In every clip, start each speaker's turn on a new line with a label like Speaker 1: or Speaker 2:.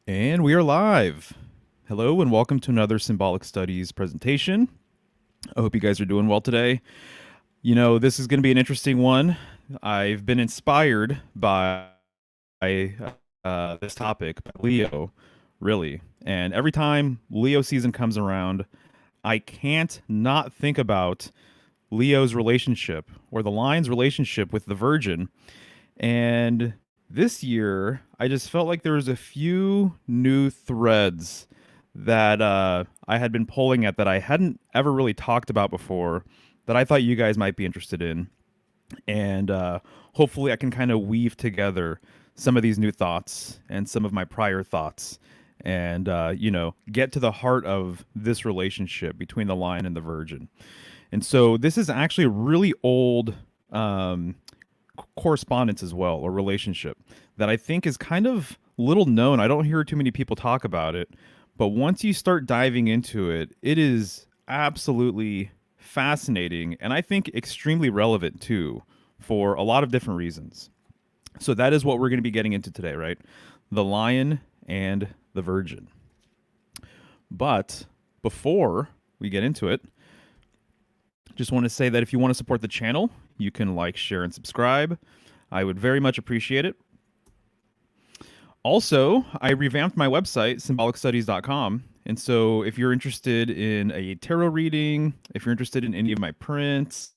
Speaker 1: And we are live. Hello and welcome to another Symbolic Studies presentation. I hope you guys are doing well today. You know, this is going to be an interesting one. I've been inspired by this topic, by Leo, really. And every time Leo season comes around, I can't not think about Leo's relationship or the lion's relationship with the Virgin. And this year, I just felt like there was a few new threads that I had been pulling at that I hadn't ever really talked about before that I thought you guys might be interested in. And hopefully, I can kind of weave together some of these new thoughts and some of my prior thoughts and, get to the heart of this relationship between the lion and the virgin. And so, this is actually a really old correspondence as well, or relationship that I think is kind of little known. I don't hear too many people talk about it, but once you start diving into it, it is absolutely fascinating and I think extremely relevant too for a lot of different reasons. So that is what we're going to be getting into today, right? The lion and the virgin. But before we get into it, just want to say that if you want to support the channel, you can like, share, and subscribe. I would very much appreciate it. Also, I revamped my website, symbolicstudies.com. And so if you're interested in a tarot reading, if you're interested in any of my prints,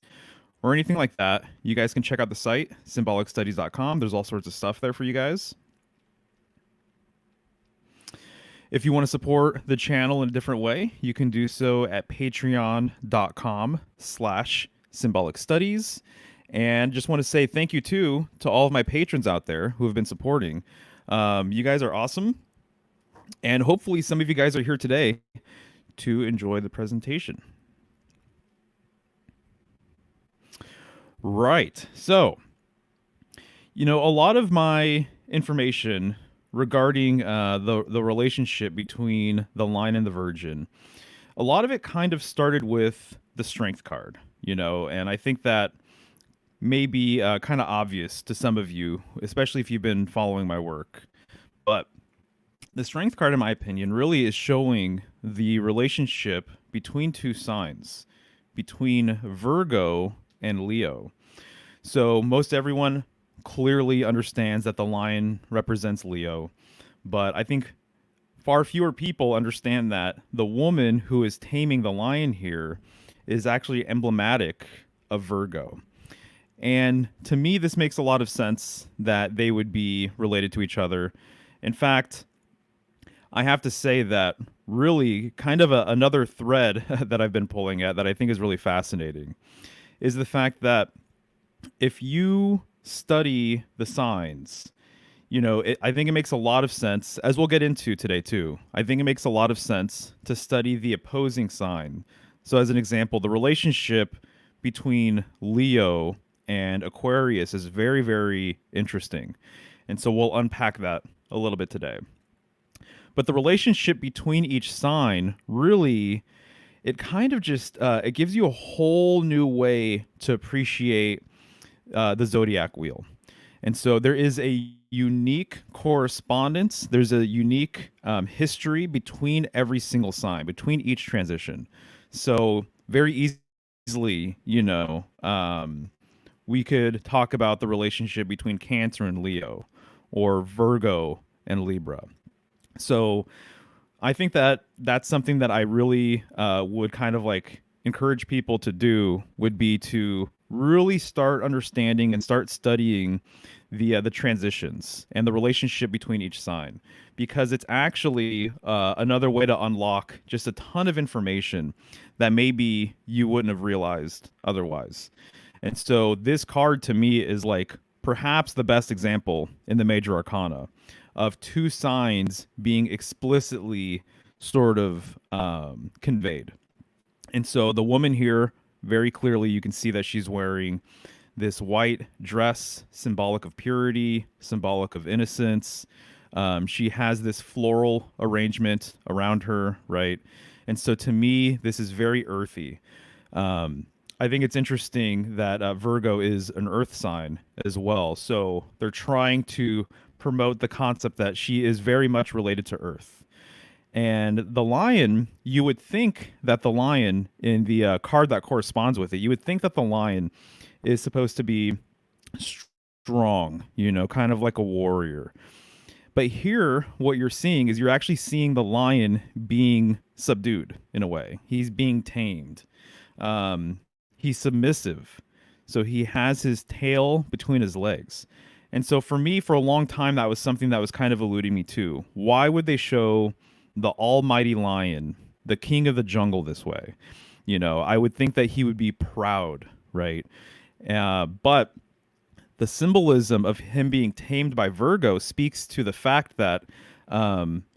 Speaker 1: or anything like that, you guys can check out the site, symbolicstudies.com. There's all sorts of stuff there for you guys. If you want to support the channel in a different way, you can do so at patreon.com/symbolicstudies. And just want to say thank you too to all of my patrons out there who have been supporting. You guys are awesome. And hopefully some of you guys are here today to enjoy the presentation. Right. So, a lot of my information regarding the relationship between the lion and the virgin, a lot of it kind of started with the strength card, and I think that may be kind of obvious to some of you, especially if you've been following my work. But the strength card, in my opinion, really is showing the relationship between two signs, between Virgo and Leo. So most everyone clearly understands that the lion represents Leo, but I think far fewer people understand that the woman who is taming the lion here is actually emblematic of Virgo. And to me, this makes a lot of sense that they would be related to each other. In fact, I have to say that really kind of another thread that I've been pulling at that I think is really fascinating is the fact that if you study the signs, I think it makes a lot of sense, as we'll get into today too. I think it makes a lot of sense to study the opposing sign. So, as an example, the relationship between Leo and Aquarius is very, very interesting. And so we'll unpack that a little bit today. But the relationship between each sign really, it kind of just it gives you a whole new way to appreciate the zodiac wheel. And so there is a unique correspondence. There's a unique history between every single sign, between each transition. So very easily, we could talk about the relationship between Cancer and Leo, or Virgo and Libra. So I think that that's something that I really would kind of like encourage people to do, would be to really start understanding and start studying the transitions and the relationship between each sign, because it's actually another way to unlock just a ton of information that maybe you wouldn't have realized otherwise. And so this card to me is like perhaps the best example in the major arcana of two signs being explicitly sort of conveyed. And so the woman here, very clearly, you can see that she's wearing this white dress, symbolic of purity, symbolic of innocence. She has this floral arrangement around her, right? And so to me, this is very earthy. I think it's interesting that Virgo is an earth sign as well. So they're trying to promote the concept that she is very much related to Earth. And the lion, you would think that the lion in the card that corresponds with it, you would think that the lion is supposed to be strong, kind of like a warrior. But here, what you're seeing is you're actually seeing the lion being subdued in a way. He's being tamed. Um, he's submissive. So he has his tail between his legs. And so for me, for a long time, that was something that was kind of eluding me too. Why would they show the almighty lion, the king of the jungle, this way? I would think that he would be proud, right? But the symbolism of him being tamed by Virgo speaks to the fact that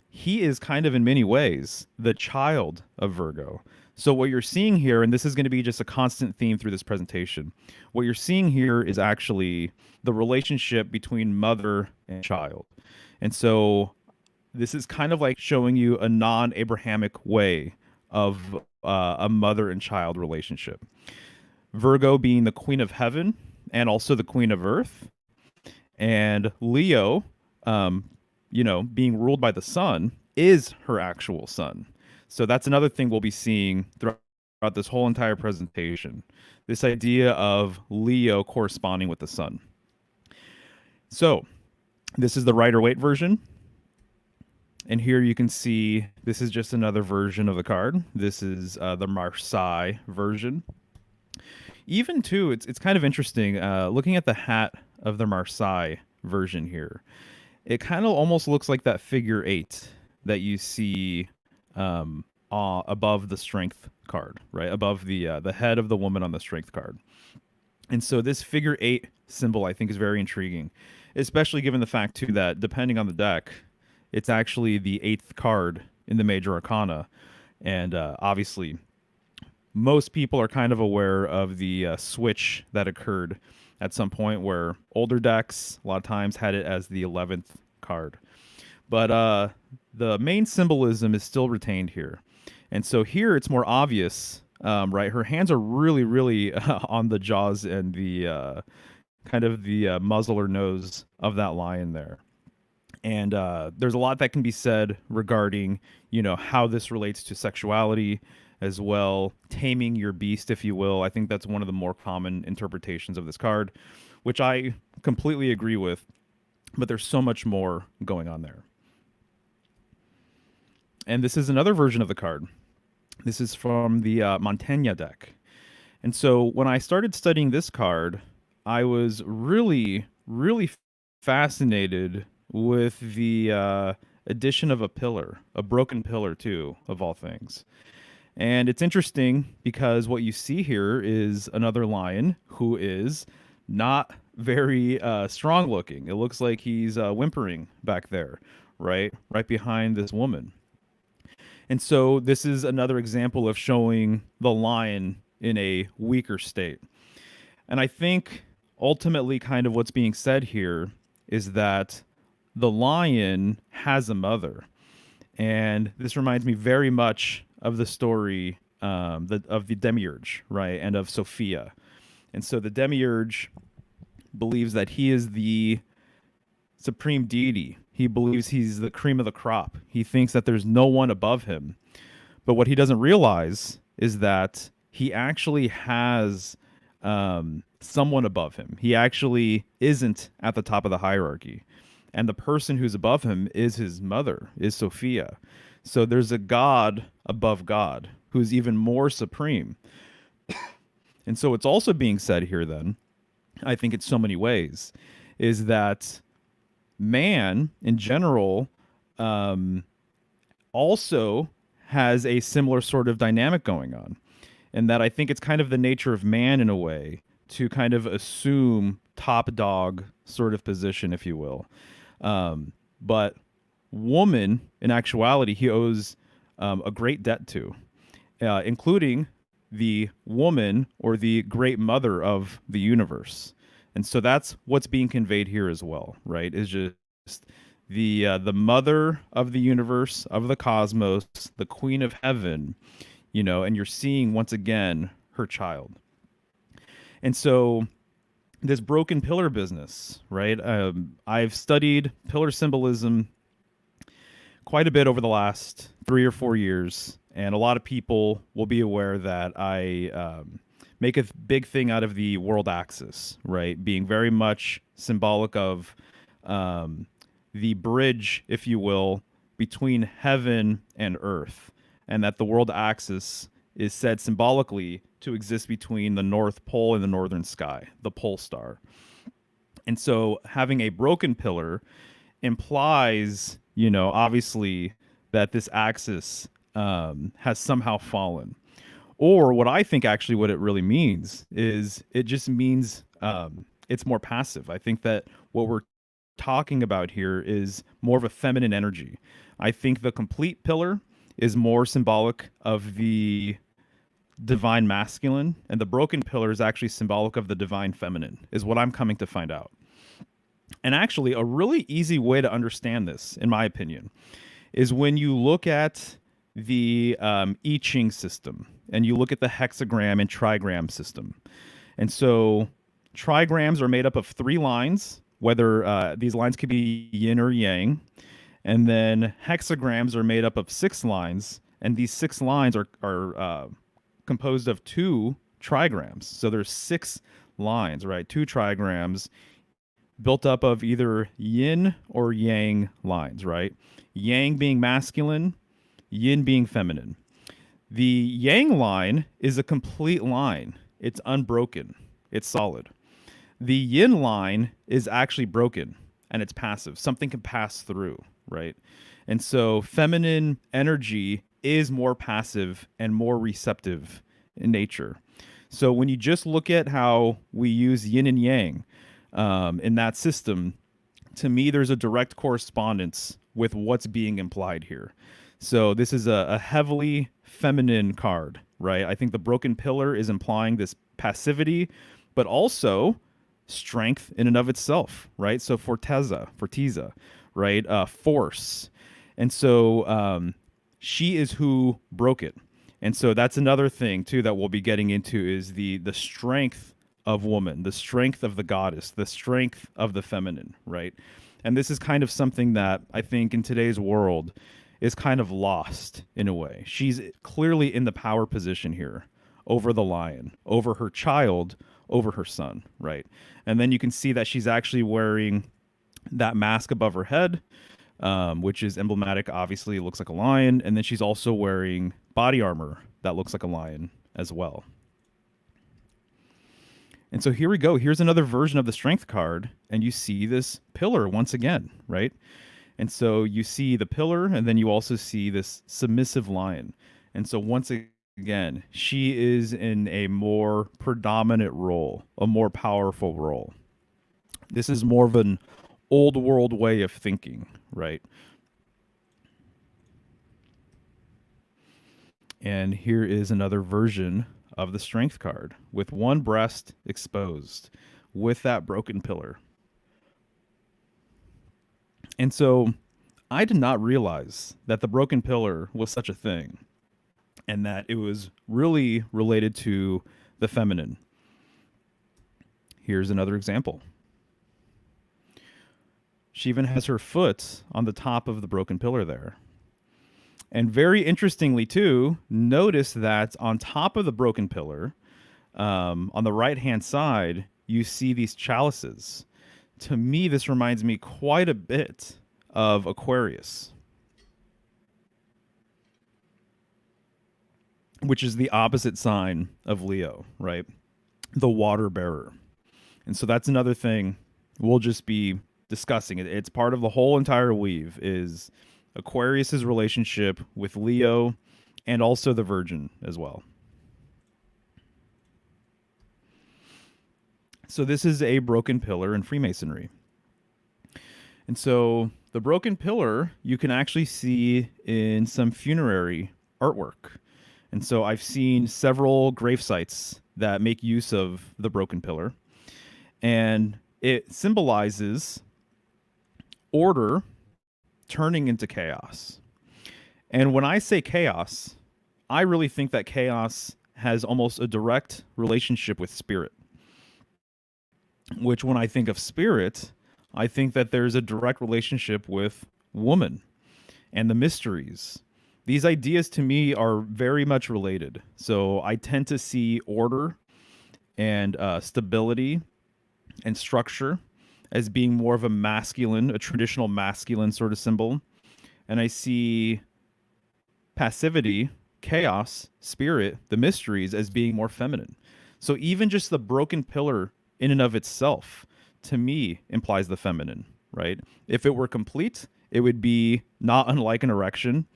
Speaker 1: he is kind of in many ways the child of Virgo. So what you're seeing here, and this is going to be just a constant theme through this presentation, what you're seeing here is actually the relationship between mother and child. And so this is kind of like showing you a non-Abrahamic way of a mother and child relationship. Virgo being the queen of heaven and also the queen of earth, and Leo, being ruled by the sun, is her actual son. So that's another thing we'll be seeing throughout this whole entire presentation. This idea of Leo corresponding with the sun. So this is the Rider-Waite version. And here you can see this is just another version of the card. This is the Marseille version. Even too, it's kind of interesting looking at the hat of the Marseille version here. It kind of almost looks like that figure 8 that you see above the strength card, right? Above the head of the woman on the strength card. And so this figure 8 symbol, I think, is very intriguing, especially given the fact too that depending on the deck, it's actually the 8th card in the major arcana. And obviously, most people are kind of aware of the switch that occurred at some point where older decks a lot of times had it as the 11th card. But the main symbolism is still retained here. And so here it's more obvious, right? Her hands are really, really on the jaws and the kind of the muzzle or nose of that lion there. And there's a lot that can be said regarding, how this relates to sexuality as well, taming your beast, if you will. I think that's one of the more common interpretations of this card, which I completely agree with, but there's so much more going on there. And this is another version of the card. This is from the Montaigne deck. And so when I started studying this card, I was really, really fascinated with the addition of a pillar, a broken pillar too, of all things. And it's interesting because what you see here is another lion who is not very strong looking. It looks like he's whimpering back there, right behind this woman. And so this is another example of showing the lion in a weaker state. And I think ultimately kind of what's being said here is that the lion has a mother. And this reminds me very much of the story of the demiurge, right? And of Sophia. And so the demiurge believes that he is the supreme deity. He believes he's the cream of the crop. He thinks that there's no one above him. But what he doesn't realize is that he actually has someone above him. He actually isn't at the top of the hierarchy. And the person who's above him is his mother, is Sophia. So there's a God above God who's even more supreme. And so what's also being said here then, I think in so many ways, is that man in general also has a similar sort of dynamic going on. And that I think it's kind of the nature of man in a way to kind of assume top dog sort of position, if you will. But woman, in actuality, he owes a great debt to, including the woman or the great mother of the universe. And so that's what's being conveyed here as well, right? Is just the mother of the universe, of the cosmos, the queen of heaven, and you're seeing once again her child. And so this broken pillar business, right? I've studied pillar symbolism quite a bit over the last 3 or 4 years, and a lot of people will be aware that I make a big thing out of the world axis, right? Being very much symbolic of um, the bridge, if you will, between heaven and earth, and that the world axis is said symbolically to exist between the North Pole and the northern sky, the pole star. And so having a broken pillar implies, obviously that this axis has somehow fallen. Or what I think actually what it really means is it just means it's more passive. I think that what we're talking about here is more of a feminine energy. I think the complete pillar is more symbolic of the divine masculine, and the broken pillar is actually symbolic of the divine feminine, is what I'm coming to find out. And actually, a really easy way to understand this, in my opinion, is when you look at the I Ching system and you look at the hexagram and trigram system. And so trigrams are made up of 3 lines, whether these lines could be yin or yang. And then hexagrams are made up of 6 lines, and these 6 lines are composed of 2 trigrams. So there's 6 lines, right? 2 trigrams built up of either yin or yang lines, right? Yang being masculine, yin being feminine. The yang line is a complete line. It's unbroken. It's solid. The yin line is actually broken and it's passive. Something can pass through, right? And so feminine energy is more passive and more receptive in nature. So when you just look at how we use yin and yang in that system, to me, there's a direct correspondence with what's being implied here. So this is a heavily feminine card, right? I think the broken pillar is implying this passivity, but also strength in and of itself, right? So forteza, right? Force. And so she is who broke it. And so that's another thing too that we'll be getting into is the strength of woman, the strength of the goddess, the strength of the feminine, right? And this is kind of something that I think in today's world is kind of lost in a way. She's clearly in the power position here over the lion, over her child, over her son, right? And then you can see that she's actually wearing that mask above her head, which is emblematic. Obviously, it looks like a lion. And then she's also wearing body armor that looks like a lion as well. And so here we go. Here's another version of the strength card. And you see this pillar once again, right? And so you see the pillar, and then you also see this submissive lion. And so once again, she is in a more predominant role, a more powerful role. This is more of an old world way of thinking, right? And here is another version of the strength card with one breast exposed with that broken pillar. And so I did not realize that the broken pillar was such a thing and that it was really related to the feminine. Here's another example. She even has her foot on the top of the broken pillar there. And very interestingly, too, notice that on top of the broken pillar, on the right-hand side, you see these chalices. To me, this reminds me quite a bit of Aquarius, which is the opposite sign of Leo, right? The water bearer. And so that's another thing we'll just be discussing. It's part of the whole entire weave is Aquarius's relationship with Leo and also the Virgin as well. So this is a broken pillar in Freemasonry. And so the broken pillar you can actually see in some funerary artwork. And so I've seen several grave sites that make use of the broken pillar. And it symbolizes order turning into chaos. And when I say chaos, I really think that chaos has almost a direct relationship with spirit. which when I think of spirit, I think that there's a direct relationship with woman and the mysteries. These ideas to me are very much related. So I tend to see order and stability and structure as being more of a masculine, a traditional masculine sort of symbol. And I see passivity, chaos, spirit, the mysteries as being more feminine. So even just the broken pillar in and of itself, to me, implies the feminine, right? If it were complete, it would be not unlike an erection,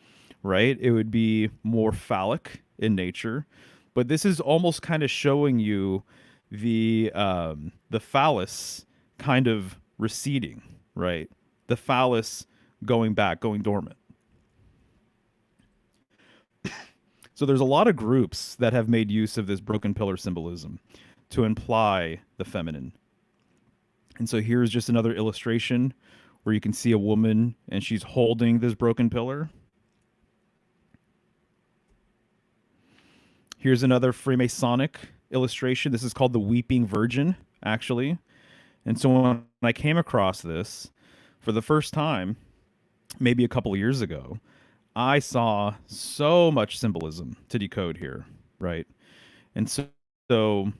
Speaker 1: right? It would be more phallic in nature. But this is almost kind of showing you the phallus kind of receding, right? The phallus going back, going dormant. So there's a lot of groups that have made use of this broken pillar symbolism to imply the feminine. And so here's just another illustration where you can see a woman and she's holding this broken pillar. Here's another Freemasonic illustration. This is called the Weeping Virgin, actually. And so when I came across this for the first time, maybe a couple of years ago, I saw so much symbolism to decode here, right? And so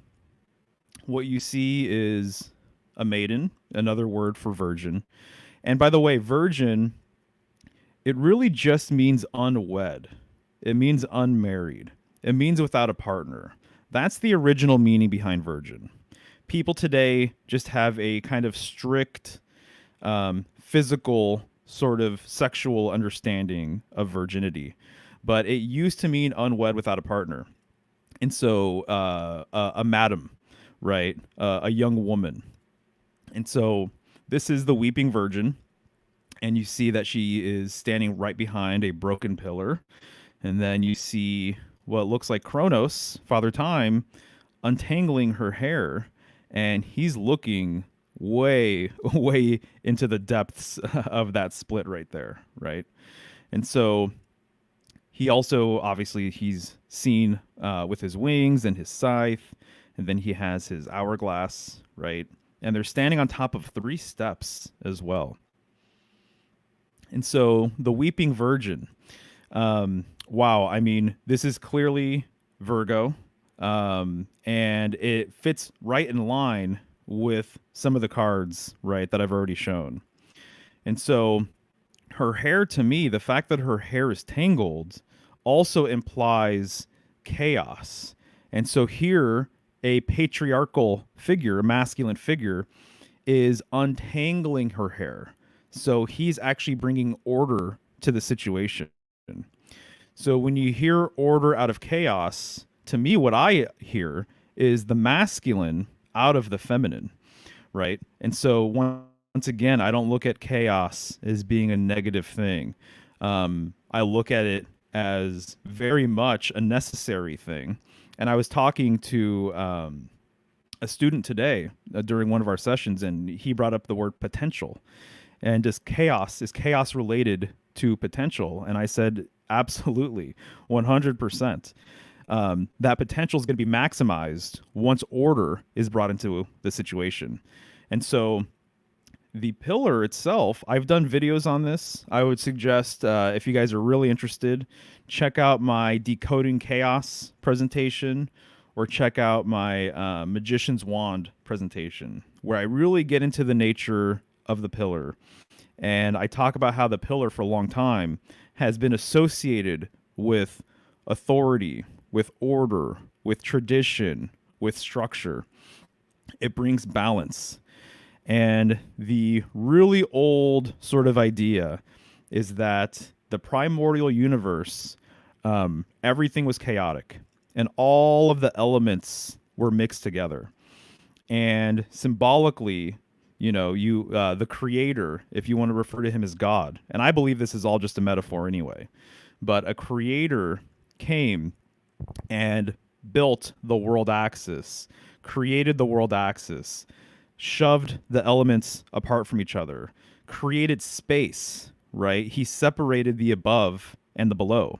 Speaker 1: what you see is a maiden, another word for virgin. And by the way, virgin, it really just means unwed. It means unmarried. It means without a partner. That's the original meaning behind virgin. People today just have a kind of strict physical sort of sexual understanding of virginity, but it used to mean unwed without a partner. And so a madam, right? A young woman. And so this is the Weeping Virgin, and you see that she is standing right behind a broken pillar. And then you see what looks like Kronos, Father Time, untangling her hair, and he's looking way, way into the depths of that split right there, right? And so he also, obviously, he's seen with his wings and his scythe, and then he has his hourglass, right? And they're standing on top of 3 steps as well. And so the Weeping Virgin, wow, I mean, this is clearly Virgo, and it fits right in line with some of the cards, right, that I've already shown. And so her hair, to me, the fact that her hair is tangled also implies chaos. And so here, a patriarchal figure, a masculine figure, is untangling her hair. So he's actually bringing order to the situation. So when you hear order out of chaos, to me, what I hear is the masculine out of the feminine, right? And so once again, I don't look at chaos as being a negative thing. I look at it as very much a necessary thing. And I was talking to a student today during one of our sessions, and he brought up the word potential. And is chaos related to potential? And I said, absolutely, 100%. That potential is going to be maximized once order is brought into the situation. And so the pillar itself, I've done videos on this. I would suggest, if you guys are really interested, check out my Decoding Chaos presentation, or check out my Magician's Wand presentation, where I really get into the nature of the pillar. And I talk about how the pillar for a long time has been associated with authority, with order, with tradition, with structure. It brings balance. And the really old sort of idea is that the primordial universe, everything was chaotic, and all of the elements were mixed together. And symbolically, the creator, if you want to refer to him as God, and I believe this is all just a metaphor anyway, but a creator came and built the world axis, created the world axis, shoved the elements apart from each other, created space, right? He separated the above and the below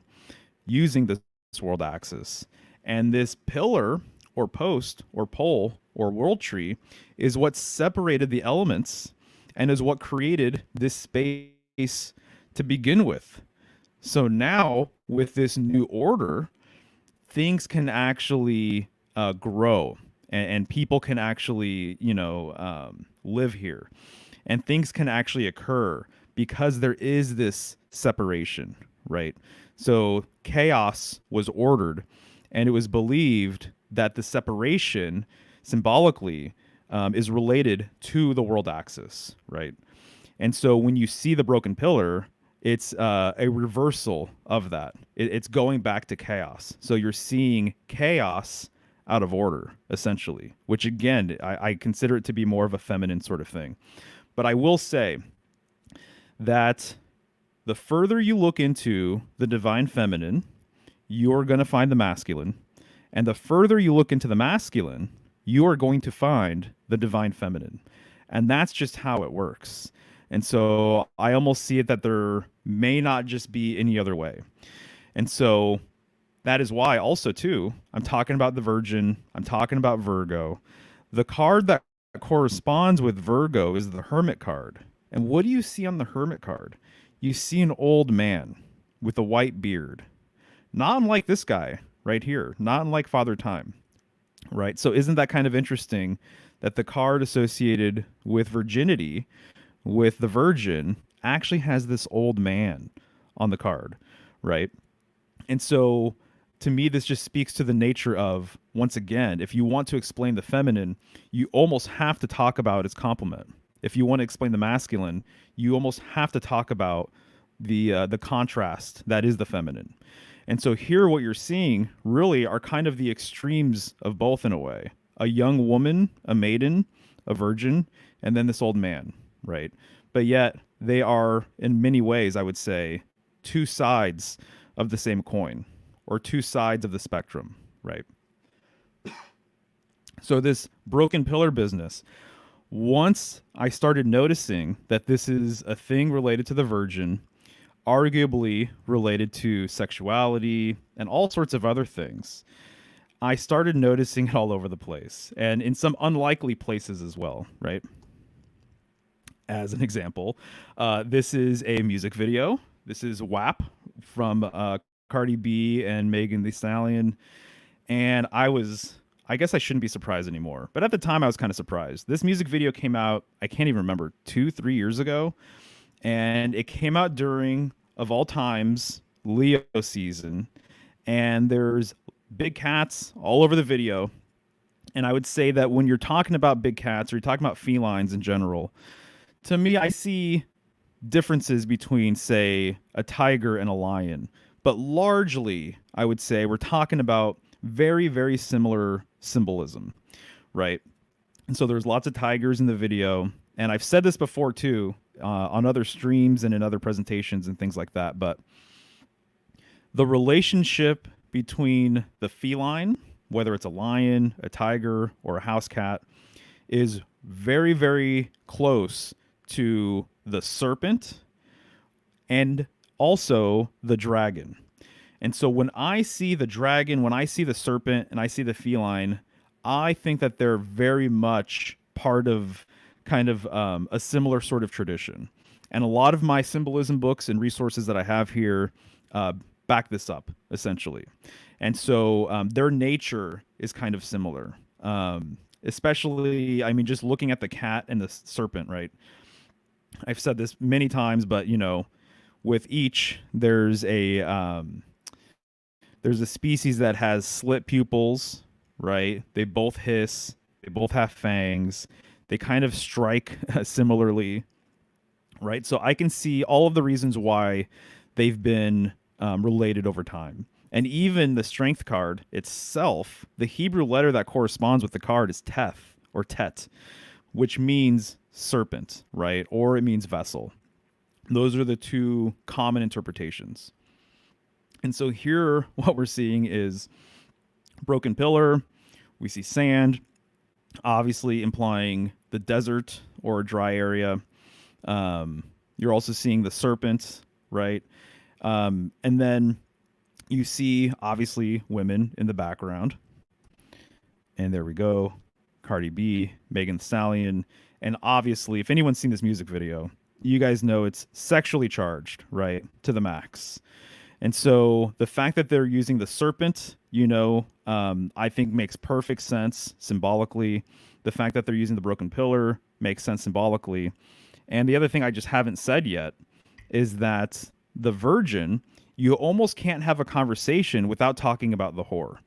Speaker 1: using this world axis. And this pillar or post or pole or world tree is what separated the elements and is what created this space to begin with. So now, with this new order, things can actually grow, and people can actually, live here, and things can actually occur because there is this separation, right? So chaos was ordered, and it was believed that the separation symbolically is related to the world axis, right? And so when you see the broken pillar, it's a reversal of that. It's going back to chaos. So you're seeing chaos out of order, essentially, which again, I consider it to be more of a feminine sort of thing. But I will say that the further you look into the divine feminine, you're going to find the masculine. And the further you look into the masculine, you are going to find the divine feminine. And that's just how it works. And so I almost see it that there may not just be any other way. And so that is why also too, I'm talking about the Virgin, I'm talking about Virgo. The card that corresponds with Virgo is the Hermit card. And what do you see on the Hermit card? You see an old man with a white beard. Not unlike this guy right here, not unlike Father Time, right? So isn't that kind of interesting that the card associated with virginity, with the Virgin, actually has this old man on the card, right? And so to me, this just speaks to the nature of, once again, if you want to explain the feminine, you almost have to talk about its complement. If you want to explain the masculine, you almost have to talk about the contrast that is the feminine. And so here what you're seeing really are kind of the extremes of both in a way. A young woman, a maiden, a virgin, and then this old man, right? But yet they are, in many ways, I would say, two sides of the same coin, or two sides of the spectrum, right? So this broken pillar business, once I started noticing that this is a thing related to the Virgin, arguably related to sexuality and all sorts of other things, I started noticing it all over the place, and in some unlikely places as well, right? As an example, this is a music video. This is WAP from Cardi B and Megan Thee Stallion. And I guess I shouldn't be surprised anymore. But at the time, I was kind of surprised. This music video came out, I can't even remember, 2-3 years ago. And it came out during, of all times, Leo season. And there's big cats all over the video. And I would say that when you're talking about big cats, or you're talking about felines in general, to me, I see differences between, say, a tiger and a lion. But largely, I would say we're talking about very, very similar symbolism, right? And so there's lots of tigers in the video. And I've said this before, too, on other streams and in other presentations and things like that. But the relationship between the feline, whether it's a lion, a tiger, or a house cat, is very, very close to the serpent and also the dragon. And so when I see the dragon, when I see the serpent, and I see the feline, I think that they're very much part of kind of a similar sort of tradition. And a lot of my symbolism books and resources that I have here back this up, essentially. And so their nature is kind of similar. Especially, I mean, just looking at the cat and the serpent, right? I've said this many times, but, with each, there's a species that has slit pupils, right? They both hiss. They both have fangs. They kind of strike similarly, right? So I can see all of the reasons why they've been related over time. And even the strength card itself, the Hebrew letter that corresponds with the card is teth or tet, which means serpent, right? Or it means vessel. Those are the two common interpretations. And so here, what we're seeing is broken pillar. We see sand, obviously implying the desert or a dry area. You're also seeing the serpent, right? And then you see, obviously, women in the background. And there we go. Cardi B, Megan Thee Stallion. And obviously, if anyone's seen this music video, you guys know it's sexually charged, right? To the max. And so the fact that they're using the serpent, I think makes perfect sense symbolically. The fact that they're using the broken pillar makes sense symbolically. And the other thing I just haven't said yet is that the virgin, you almost can't have a conversation without talking about the whore.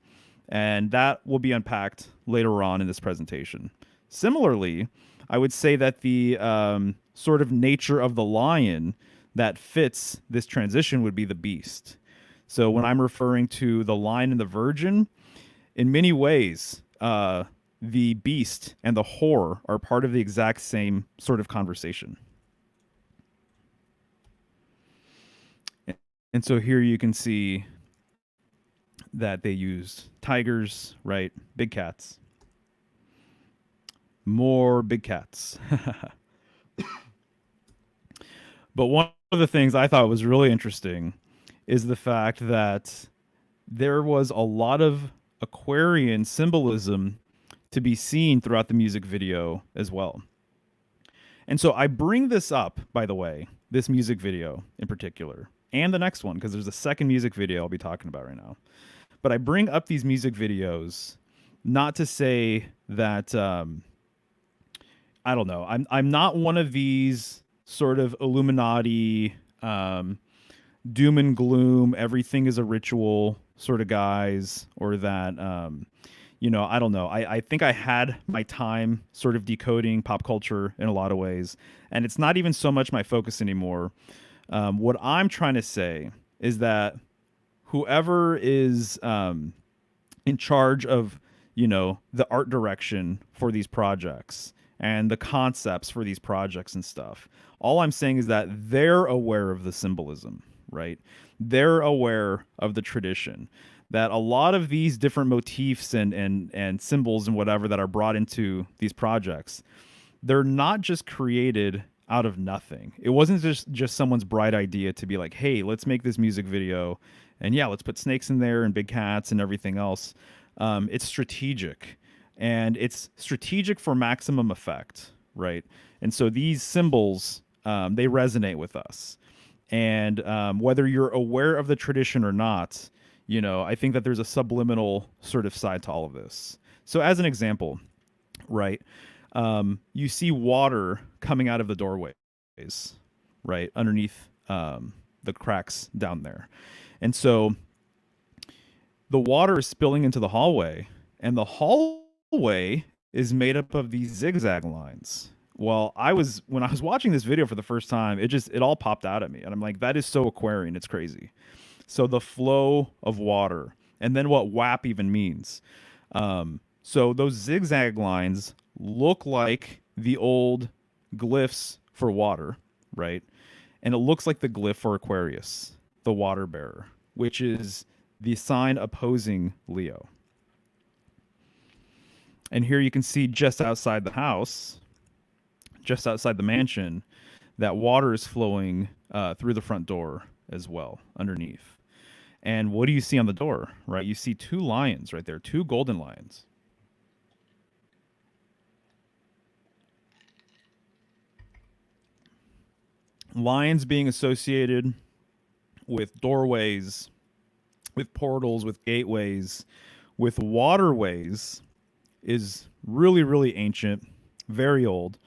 Speaker 1: And that will be unpacked later on in this presentation. Similarly, I would say that the sort of nature of the lion that fits this transition would be the beast. So when I'm referring to the lion and the virgin, in many ways, the beast and the whore are part of the exact same sort of conversation. And so here you can see that they used tigers, right? Big cats. More big cats. But one of the things I thought was really interesting is the fact that there was a lot of Aquarian symbolism to be seen throughout the music video as well. And so I bring this up, by the way, this music video in particular, and the next one, because there's a second music video I'll be talking about right now. But I bring up these music videos not to say that I don't know. I'm not one of these sort of Illuminati, doom and gloom, everything is a ritual sort of guys, or that I don't know. I think I had my time sort of decoding pop culture in a lot of ways, and it's not even so much my focus anymore. What I'm trying to say is that whoever is in charge of, the art direction for these projects and the concepts for these projects and stuff, all I'm saying is that they're aware of the symbolism, right? They're aware of the tradition, that a lot of these different motifs and symbols and whatever that are brought into these projects, they're not just created out of nothing. It wasn't just someone's bright idea to be like, hey, let's make this music video, and yeah, let's put snakes in there and big cats and everything else. It's strategic, and it's strategic for maximum effect, right? And so these symbols, they resonate with us. And whether you're aware of the tradition or not, I think that there's a subliminal sort of side to all of this. So as an example, right, you see water coming out of the doorways, right, underneath the cracks down there. And so the water is spilling into the hallway, and the hallway is made up of these zigzag lines. Well, when I was watching this video for the first time, it all popped out at me, and I'm like, that is so Aquarian, it's crazy. So the flow of water, and then what WAP even means. So those zigzag lines look like the old glyphs for water, right? And it looks like the glyph for Aquarius, the water bearer, which is the sign opposing Leo. And here you can see just outside the house, just outside the mansion, that water is flowing through the front door as well, underneath. And what do you see on the door, right? You see two lions right there, two golden lions. Lions being associated with doorways, with portals, with gateways, with waterways is really, really ancient, very old.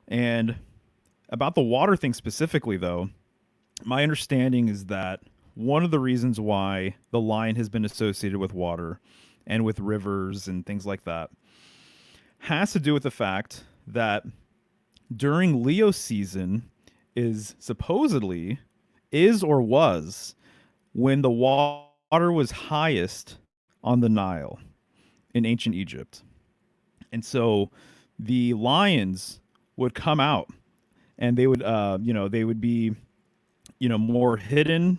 Speaker 1: And about the water thing specifically, though, my understanding is that one of the reasons why the lion has been associated with water and with rivers and things like that has to do with the fact that during Leo season was when the water was highest on the Nile in ancient Egypt. And so the lions would come out, and they would they would be more hidden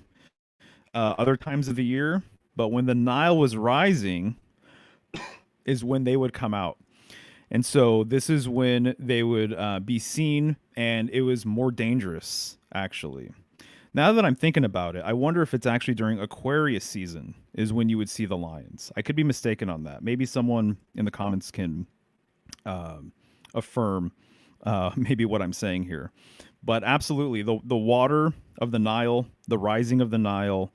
Speaker 1: other times of the year, but when the Nile was rising is when they would come out. And so this is when they would be seen, and it was more dangerous, actually. Now that I'm thinking about it, I wonder if it's actually during Aquarius season is when you would see the lions. I could be mistaken on that. Maybe someone in the comments can affirm maybe what I'm saying here. But absolutely, the water of the Nile, the rising of the Nile,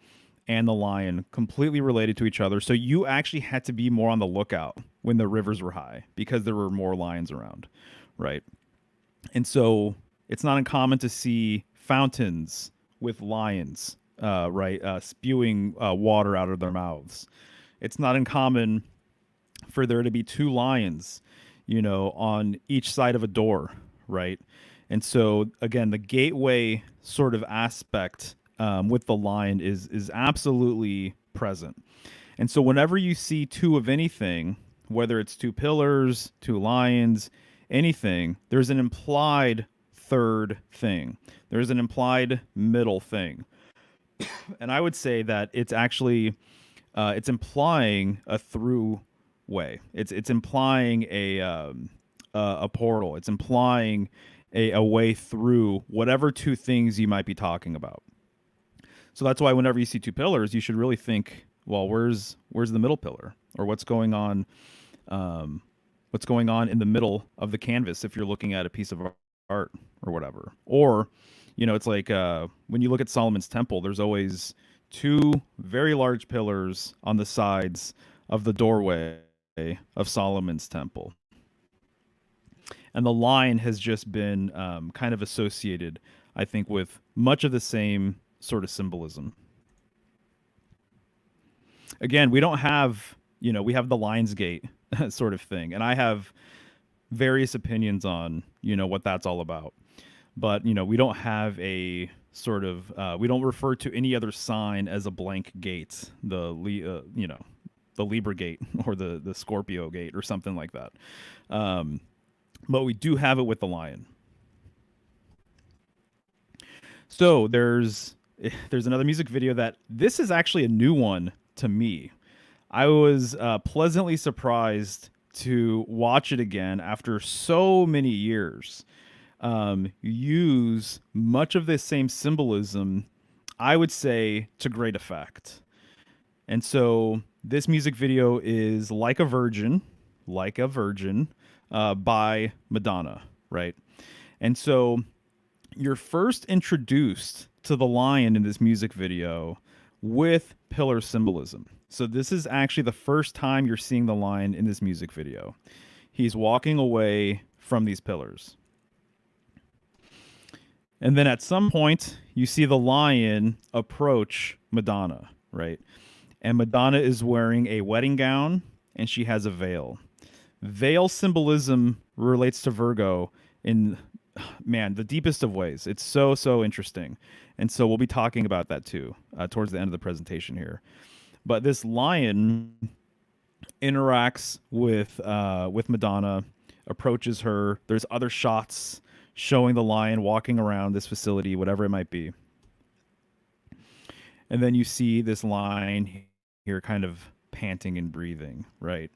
Speaker 1: and the lion completely related to each other. So you actually had to be more on the lookout when the rivers were high because there were more lions around, right? And so it's not uncommon to see fountains with lions, right, spewing water out of their mouths. It's not uncommon for there to be two lions, on each side of a door, right? And so again, the gateway sort of aspect with the lion is absolutely present. And so whenever you see two of anything, whether it's two pillars, two lions, anything, there's an implied third thing. There's an implied middle thing. And I would say that it's actually it's implying a through way. It's implying a portal. It's implying a way through whatever two things you might be talking about. So that's why whenever you see two pillars, you should really think, well, where's the middle pillar, or what's going on in the middle of the canvas if you're looking at a piece of art or whatever. Or, it's like when you look at Solomon's temple, there's always two very large pillars on the sides of the doorway of Solomon's temple. And the line has just been kind of associated, I think, with much of the same sort of symbolism. Again, we don't have, we have the Lion's Gate sort of thing. And I have various opinions on, what that's all about. But, we don't have a sort of, we don't refer to any other sign as a blank gate, the Libra gate or the Scorpio gate or something like that. But we do have it with the lion. So there's another music video that this is actually a new one to me. I was pleasantly surprised to watch it again after so many years. Use much of this same symbolism, I would say, to great effect. And so this music video is Like a Virgin, by Madonna, right? And so you're first introduced to the lion in this music video with pillar symbolism. So this is actually the first time you're seeing the lion in this music video. He's walking away from these pillars. And then at some point, you see the lion approach Madonna, right? And Madonna is wearing a wedding gown and she has a veil. Veil symbolism relates to Virgo in, man, the deepest of ways. It's so interesting. And so we'll be talking about that too towards the end of the presentation here. But this lion interacts with Madonna, approaches her. There's other shots showing the lion walking around this facility, whatever it might be. And then you see this lion here kind of panting and breathing, right?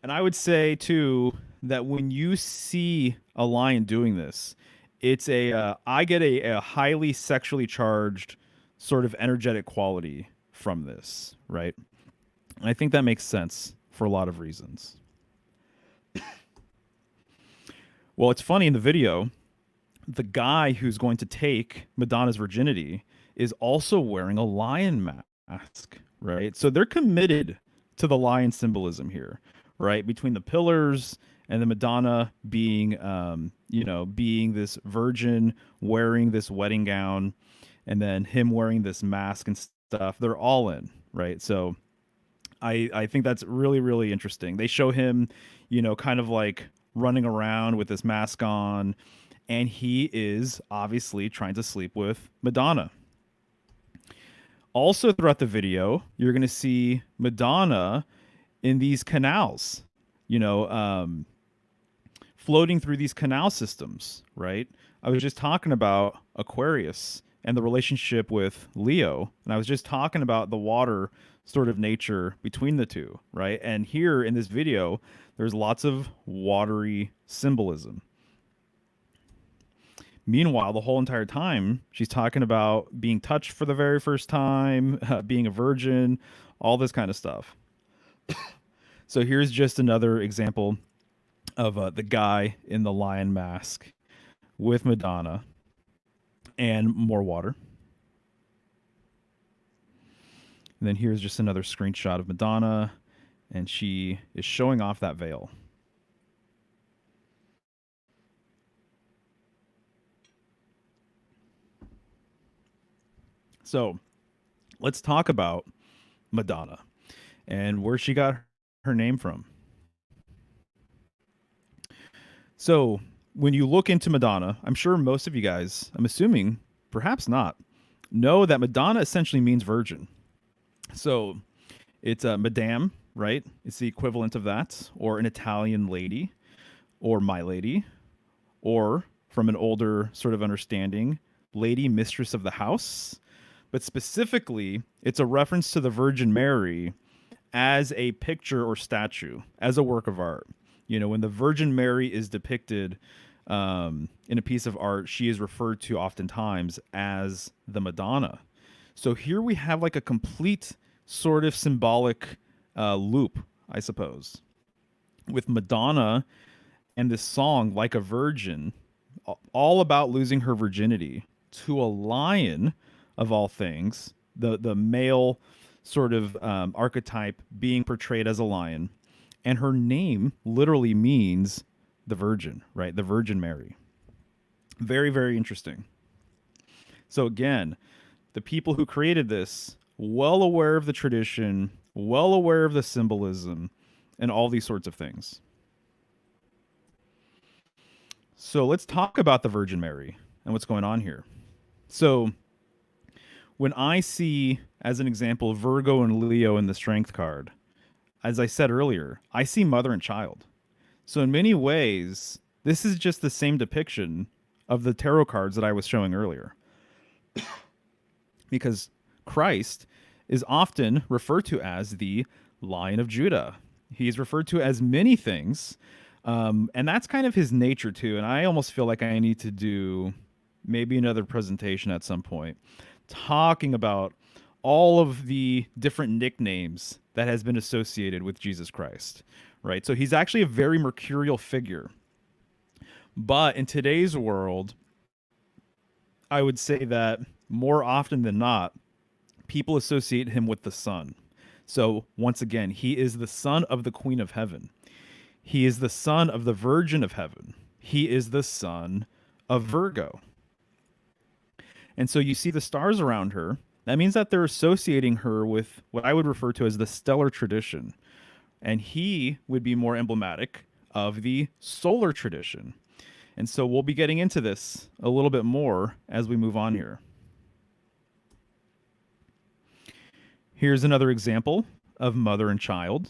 Speaker 1: And I would say too that when you see a lion doing this, it's I get a highly sexually charged sort of energetic quality from this, right? And I think that makes sense for a lot of reasons. Well, it's funny in the video, the guy who's going to take Madonna's virginity is also wearing a lion mask, right? So they're committed to the lion symbolism here, right? Between the pillars and the Madonna being, being this virgin wearing this wedding gown, and then him wearing this mask and stuff. They're all in, right? So I think that's really interesting. They show him, kind of like running around with this mask on, and he is obviously trying to sleep with Madonna. Also throughout the video, you're going to see Madonna in these canals, floating through these canal systems, right? I was just talking about Aquarius and the relationship with Leo, and I was just talking about the water sort of nature between the two, right? And here in this video, there's lots of watery symbolism. Meanwhile, the whole entire time, she's talking about being touched for the very first time, being a virgin, all this kind of stuff. So here's just another example of the guy in the lion mask with Madonna and more water. And then here's just another screenshot of Madonna, and she is showing off that veil. So let's talk about Madonna and where she got her name from. So when you look into Madonna, I'm sure most of you guys, I'm assuming, perhaps not, know that Madonna essentially means virgin. So it's a madame, right? It's the equivalent of that, or an Italian lady, or my lady, or from an older sort of understanding, lady mistress of the house. But specifically, it's a reference to the Virgin Mary as a picture or statue, as a work of art. You know, when the Virgin Mary is depicted in a piece of art, she is referred to oftentimes as the Madonna. So here we have like a complete sort of symbolic loop, I suppose, with Madonna and this song, Like a Virgin, all about losing her virginity to a lion of all things, the male sort of archetype being portrayed as a lion. And her name literally means the Virgin, right? The Virgin Mary. Very, very interesting. So again, the people who created this, well aware of the tradition, well aware of the symbolism, and all these sorts of things. So let's talk about the Virgin Mary and what's going on here. So when I see, as an example, Virgo and Leo in the Strength card, as I said earlier, I see mother and child. So in many ways, this is just the same depiction of the tarot cards that I was showing earlier. Because Christ is often referred to as the Lion of Judah. He's referred to as many things, and that's kind of his nature too. And I almost feel like I need to do maybe another presentation at some point talking about all of the different nicknames that has been associated with Jesus Christ, right? So he's actually a very mercurial figure. But in today's world, I would say that more often than not, people associate him with the sun. So once again, he is the son of the Queen of Heaven. He is the son of the Virgin of Heaven. He is the son of Virgo. And so you see the stars around her. That means that they're associating her with what I would refer to as the stellar tradition. And he would be more emblematic of the solar tradition. And so we'll be getting into this a little bit more as we move on here. Here's another example of mother and child,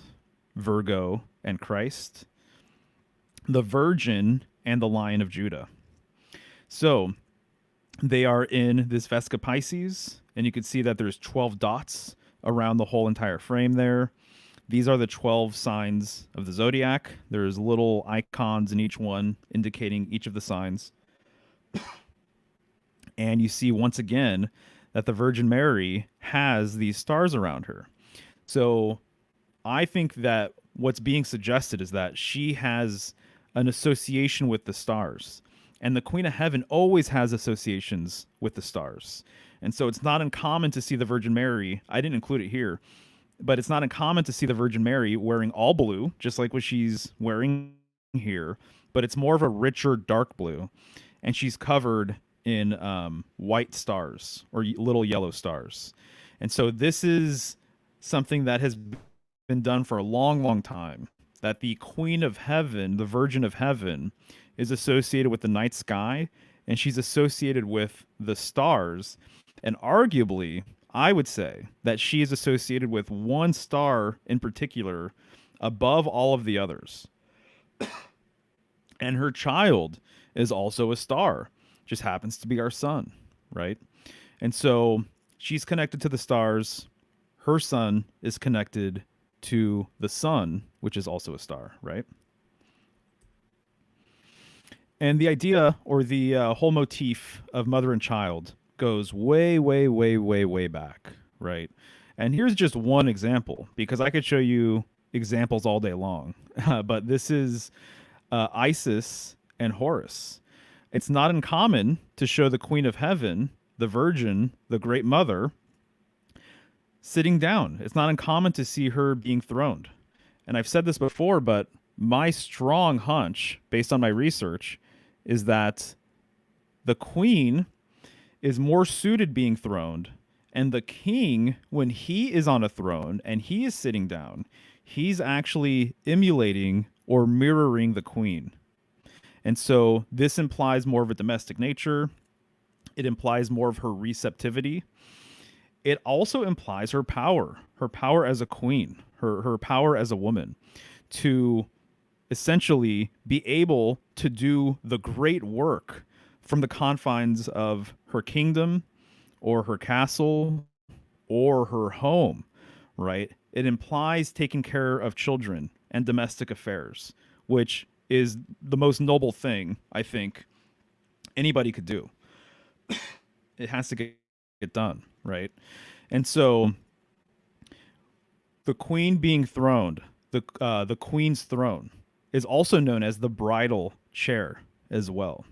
Speaker 1: Virgo and Christ, the Virgin and the Lion of Judah. So they are in this Vesca Pisces, and you can see that there's 12 dots around the whole entire frame there. These are the 12 signs of the zodiac. There's little icons in each one indicating each of the signs. And you see once again that the Virgin Mary has these stars around her. So I think that what's being suggested is that she has an association with the stars. And the Queen of Heaven always has associations with the stars. And so it's not uncommon to see the Virgin Mary. I didn't include it here, but it's not uncommon to see the Virgin Mary wearing all blue, just like what she's wearing here, but it's more of a richer dark blue. And she's covered in white stars or little yellow stars. And so this is something that has been done for a long, long time, that the Queen of Heaven, the Virgin of Heaven, is associated with the night sky, and she's associated with the stars. And arguably, I would say that she is associated with one star in particular above all of the others. And her child is also a star, just happens to be our sun, right? And so she's connected to the stars. Her son is connected to the sun, which is also a star, right? And the idea or the whole motif of mother and child goes way, way, way, way, way back, right? And here's just one example because I could show you examples all day long. But this is Isis and Horus. It's not uncommon to show the Queen of Heaven, the Virgin, the Great Mother, sitting down. It's not uncommon to see her being throned. And I've said this before, but my strong hunch, based on my research, is that the Queen is more suited being throned, and the king, when he is on a throne and he is sitting down, he's actually emulating or mirroring the queen. And so this implies more of a domestic nature. It implies more of her receptivity. It also implies her power as a queen, her power as a woman to essentially be able to do the great work from the confines of her kingdom or her castle or her home, right? It implies taking care of children and domestic affairs, which is the most noble thing I think anybody could do. It has to get done, right? And so the queen being throned, the queen's throne, is also known as the bridal chair as well.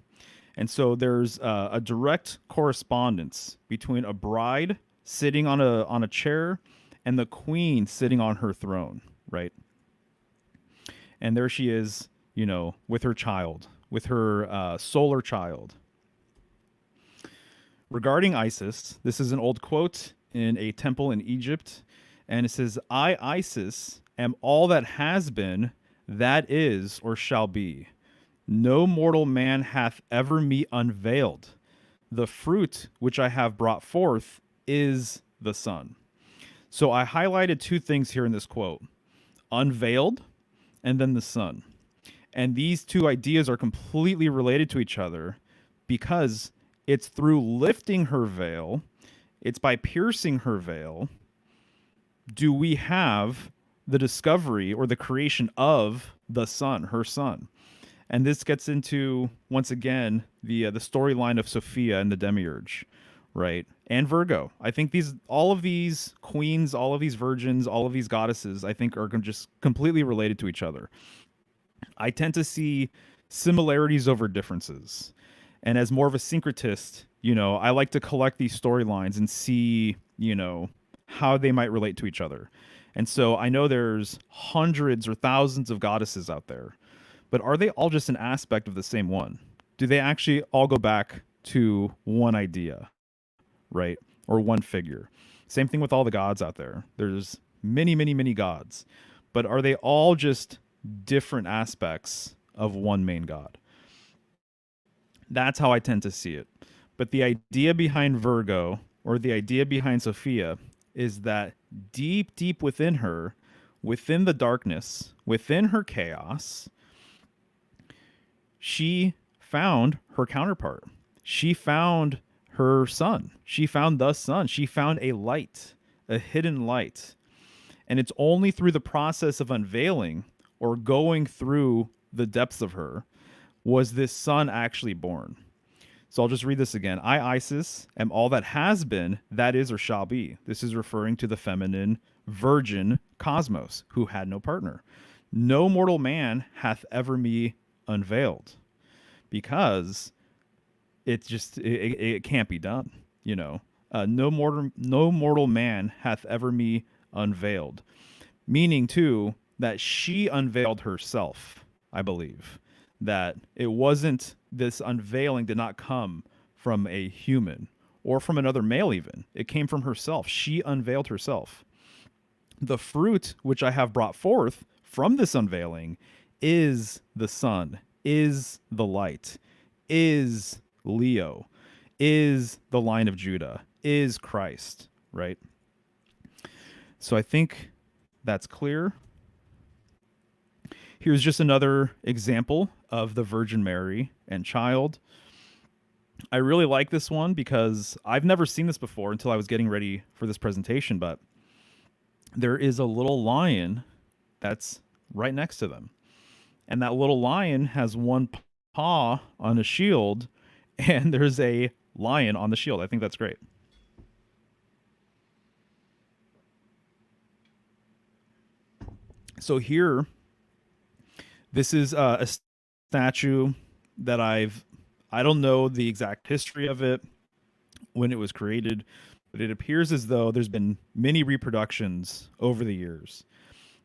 Speaker 1: And so there's a direct correspondence between a bride sitting on a chair and the queen sitting on her throne, right? And there she is, with her child, with her solar child. Regarding Isis, this is an old quote in a temple in Egypt, and it says, "I, Isis, am all that has been, that is, or shall be. No mortal man hath ever me unveiled. The fruit which I have brought forth is the sun." So I highlighted two things here in this quote: unveiled and then the sun. And these two ideas are completely related to each other because it's through lifting her veil, it's by piercing her veil, do we have the discovery or the creation of the sun, her son. And this gets into, once again, the storyline of Sophia and the Demiurge, right? And Virgo. I think all of these queens, all of these virgins, all of these goddesses, I think are just completely related to each other. I tend to see similarities over differences. And as more of a syncretist, I like to collect these storylines and see, how they might relate to each other. And so I know there's hundreds or thousands of goddesses out there, but are they all just an aspect of the same one? Do they actually all go back to one idea, right? Or one figure? Same thing with all the gods out there. There's many, many, many gods, but are they all just different aspects of one main god? That's how I tend to see it. But the idea behind Virgo or the idea behind Sophia is that deep, deep within her, within the darkness, within her chaos, she found her counterpart. She found her son. She found the sun. She found a light, a hidden light. And it's only through the process of unveiling or going through the depths of her was this son actually born. So I'll just read this again. I, Isis, am all that has been, that is, or shall be. This is referring to the feminine virgin cosmos who had no partner. No mortal man hath ever me unveiled, because it can't be done. No mortal man hath ever me unveiled, meaning too that she unveiled herself. I believe that it wasn't, this unveiling did not come from a human or from another male even. It came from herself. She unveiled herself. The fruit which I have brought forth from this unveiling is the sun, is the light, is Leo, is the line of Judah, is Christ, right? So I think that's clear. Here's just another example of the Virgin Mary and child. I really like this one because I've never seen this before until I was getting ready for this presentation, but there is a little lion that's right next to them. And that little lion has one paw on a shield, and there's a lion on the shield. I think that's great. So here, this is a statue that I don't know the exact history of it when it was created, but it appears as though there's been many reproductions over the years.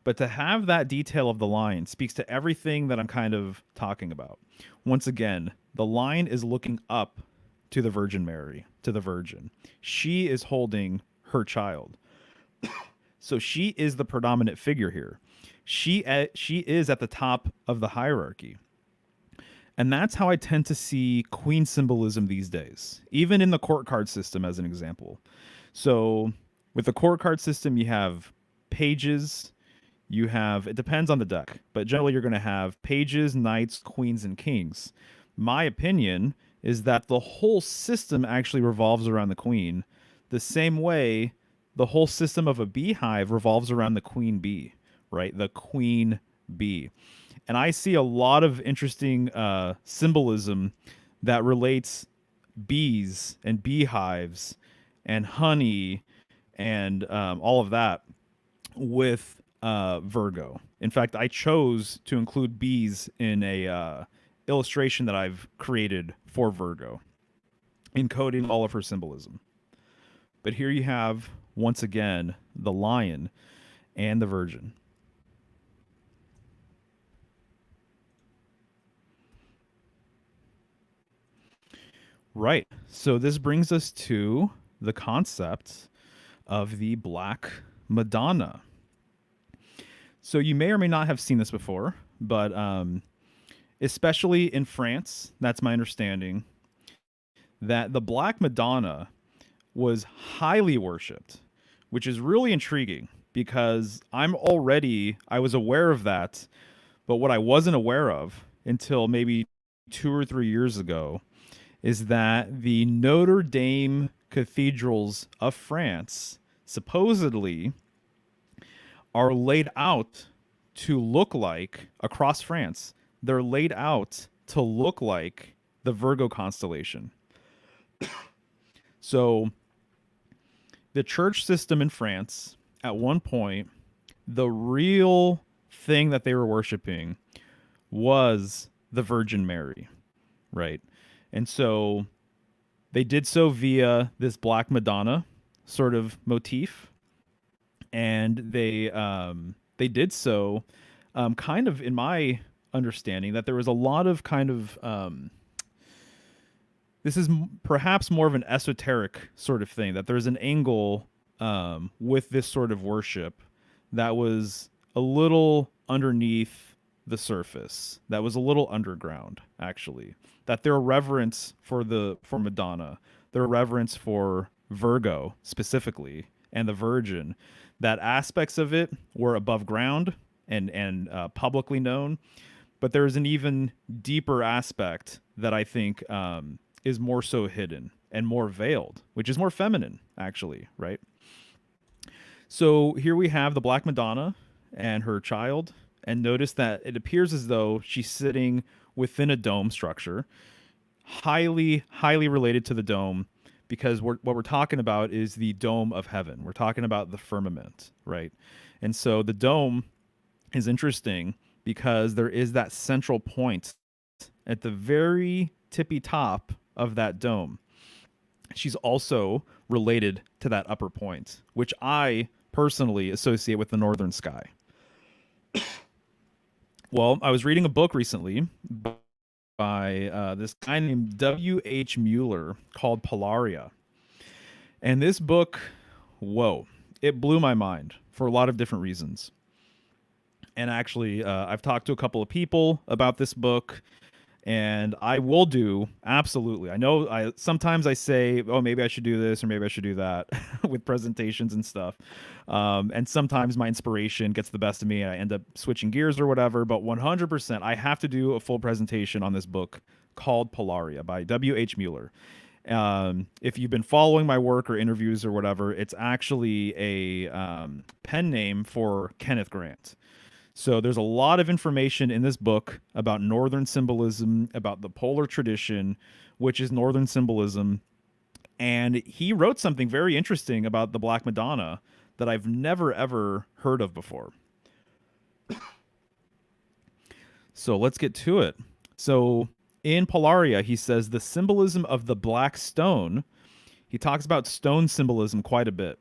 Speaker 1: But to have that detail of the lion speaks to everything that I'm kind of talking about. Once again, the lion is looking up to the Virgin Mary, to the Virgin. She is holding her child. So she is the predominant figure here. She is at the top of the hierarchy. And that's how I tend to see queen symbolism these days, even in the court card system, as an example. So, with the court card system, you have pages, you have, it depends on the deck, but generally you're going to have pages, knights, queens, and kings. My opinion is that the whole system actually revolves around the queen, the same way the whole system of a beehive revolves around the queen bee, right? The queen bee. And I see a lot of interesting symbolism that relates bees and beehives and honey and all of that with Virgo. In fact, I chose to include bees in a illustration that I've created for Virgo, encoding all of her symbolism. But here you have, once again, the lion and the virgin. Right. So this brings us to the concept of the Black Madonna. So you may or may not have seen this before, but especially in France, that's my understanding, that the Black Madonna was highly worshipped, which is really intriguing because I was aware of that, but what I wasn't aware of until maybe 2 or 3 years ago is that the Notre Dame cathedrals of France supposedly are laid out to look like, across France, they're laid out to look like the Virgo constellation. So the church system in France, at one point, the real thing that they were worshiping was the Virgin Mary, right? And so they did so via this Black Madonna sort of motif, and they did so kind of, in my understanding, that there was a lot of kind of this is perhaps more of an esoteric sort of thing, that there's an angle with this sort of worship that was a little underneath the surface, that was a little underground, actually, that their reverence for Madonna, their reverence for Virgo specifically, and the Virgin, that aspects of it were above ground and publicly known, but there's an even deeper aspect that I think is more so hidden and more veiled, which is more feminine, actually, right? So here we have the Black Madonna and her child, and notice that it appears as though she's sitting within a dome structure, highly, highly related to the dome, because what we're talking about is the dome of heaven. We're talking about the firmament, right? And so the dome is interesting because there is that central point at the very tippy top of that dome. She's also related to that upper point, which I personally associate with the northern sky. Well, I was reading a book recently by this guy named W.H. Mueller called Polaria. And this book, whoa, it blew my mind for a lot of different reasons. And actually, I've talked to a couple of people about this book, and I will do, absolutely. I know sometimes I say, oh, maybe I should do this or maybe I should do that with presentations and stuff. And sometimes my inspiration gets the best of me and I end up switching gears or whatever. But 100%, I have to do a full presentation on this book called Polaria by W.H. Mueller. If you've been following my work or interviews or whatever, it's actually a pen name for Kenneth Grant. So there's a lot of information in this book about Northern symbolism, about the polar tradition, which is Northern symbolism. And he wrote something very interesting about the Black Madonna that I've never ever heard of before. So let's get to it. So in Polaria, he says the symbolism of the black stone. He talks about stone symbolism quite a bit.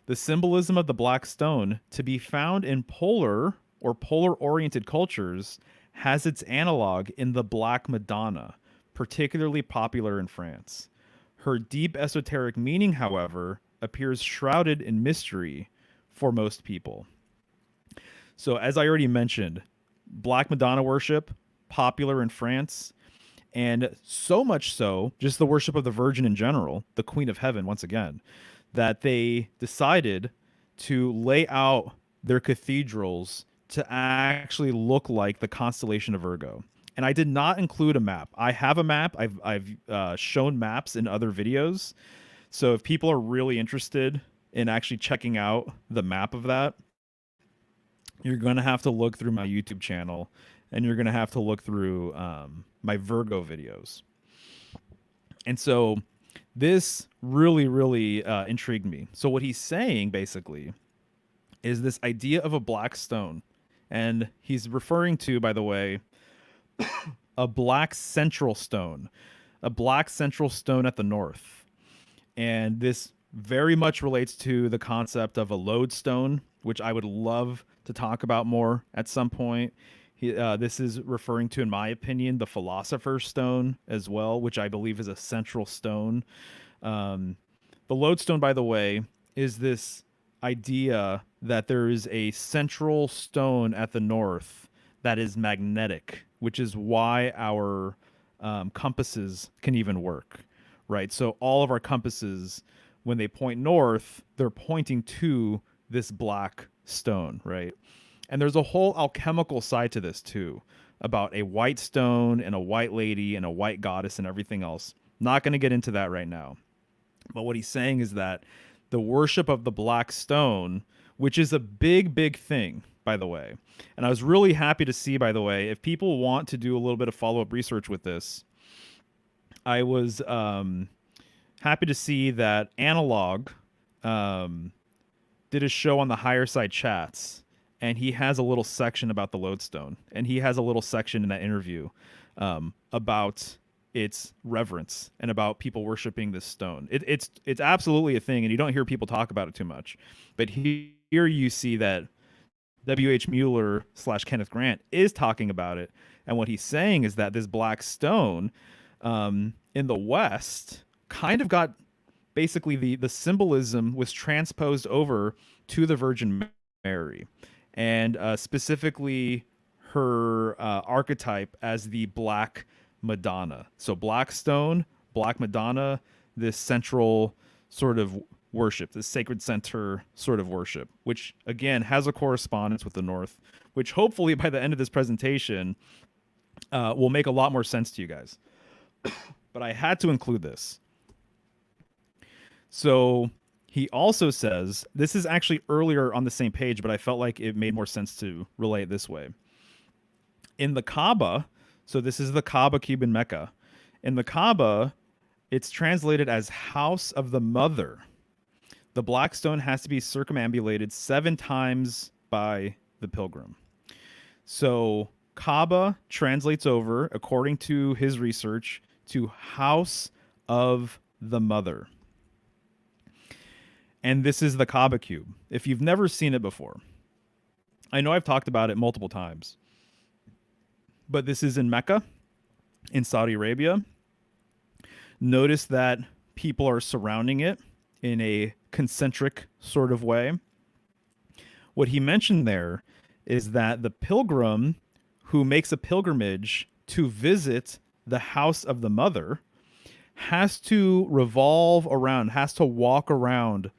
Speaker 1: The symbolism of the black stone to be found in polar or polar oriented cultures has its analog in the Black Madonna, particularly popular in France. Her deep esoteric meaning, however, appears shrouded in mystery for most people. So, as I already mentioned, Black Madonna worship, popular in France, and so much so, just the worship of the Virgin in general, the Queen of Heaven, once again, that they decided to lay out their cathedrals to actually look like the constellation of Virgo. And I did not include a map. I have a map. I've shown maps in other videos. So if people are really interested in actually checking out the map of that, you're going to have to look through my YouTube channel, and you're going to have to look through my Virgo videos. And so this really, really intrigued me. So what he's saying basically is this idea of a black stone. And he's referring to, by the way, a black central stone at the north. And this very much relates to the concept of a lodestone, which I would love to talk about more at some point. This is referring to, in my opinion, the philosopher's stone as well, which I believe is a central stone. The lodestone, by the way, is this idea that there is a central stone at the north that is magnetic, which is why our compasses can even work, right? So all of our compasses, when they point north, they're pointing to this black stone, right? And there's a whole alchemical side to this too, about a white stone and a white lady and a white goddess and everything else. Not going to get into that right now. But what he's saying is that the worship of the black stone, which is a big, big thing, by the way. And I was really happy to see, by the way, if people want to do a little bit of follow-up research with this, I was happy to see that Analog did a show on the Higher Side Chats, and he has a little section about the lodestone, and he has a little section in that interview about its reverence and about people worshiping this stone. It's absolutely a thing, and you don't hear people talk about it too much. But here you see that W.H. Mueller / Kenneth Grant is talking about it, and what he's saying is that this black stone in the West kind of got basically the symbolism was transposed over to the Virgin Mary, and specifically her archetype as the Black Madonna. So black stone, Black Madonna, this central sort of worship, this sacred center sort of worship, which again has a correspondence with the North, which hopefully by the end of this presentation will make a lot more sense to you guys. But I had to include this. So he also says, this is actually earlier on the same page, but I felt like it made more sense to relay it this way. In the Kaaba, so this is the Kaaba cube in Mecca. In the Kaaba, it's translated as House of the Mother. The black stone has to be circumambulated 7 times by the pilgrim. So Kaaba translates over, according to his research, to House of the Mother. And this is the Kaaba cube. If you've never seen it before, I know I've talked about it multiple times, but this is in Mecca, in Saudi Arabia. Notice that people are surrounding it in a concentric sort of way. What he mentioned there is that the pilgrim who makes a pilgrimage to visit the house of the mother has to revolve around, has to walk around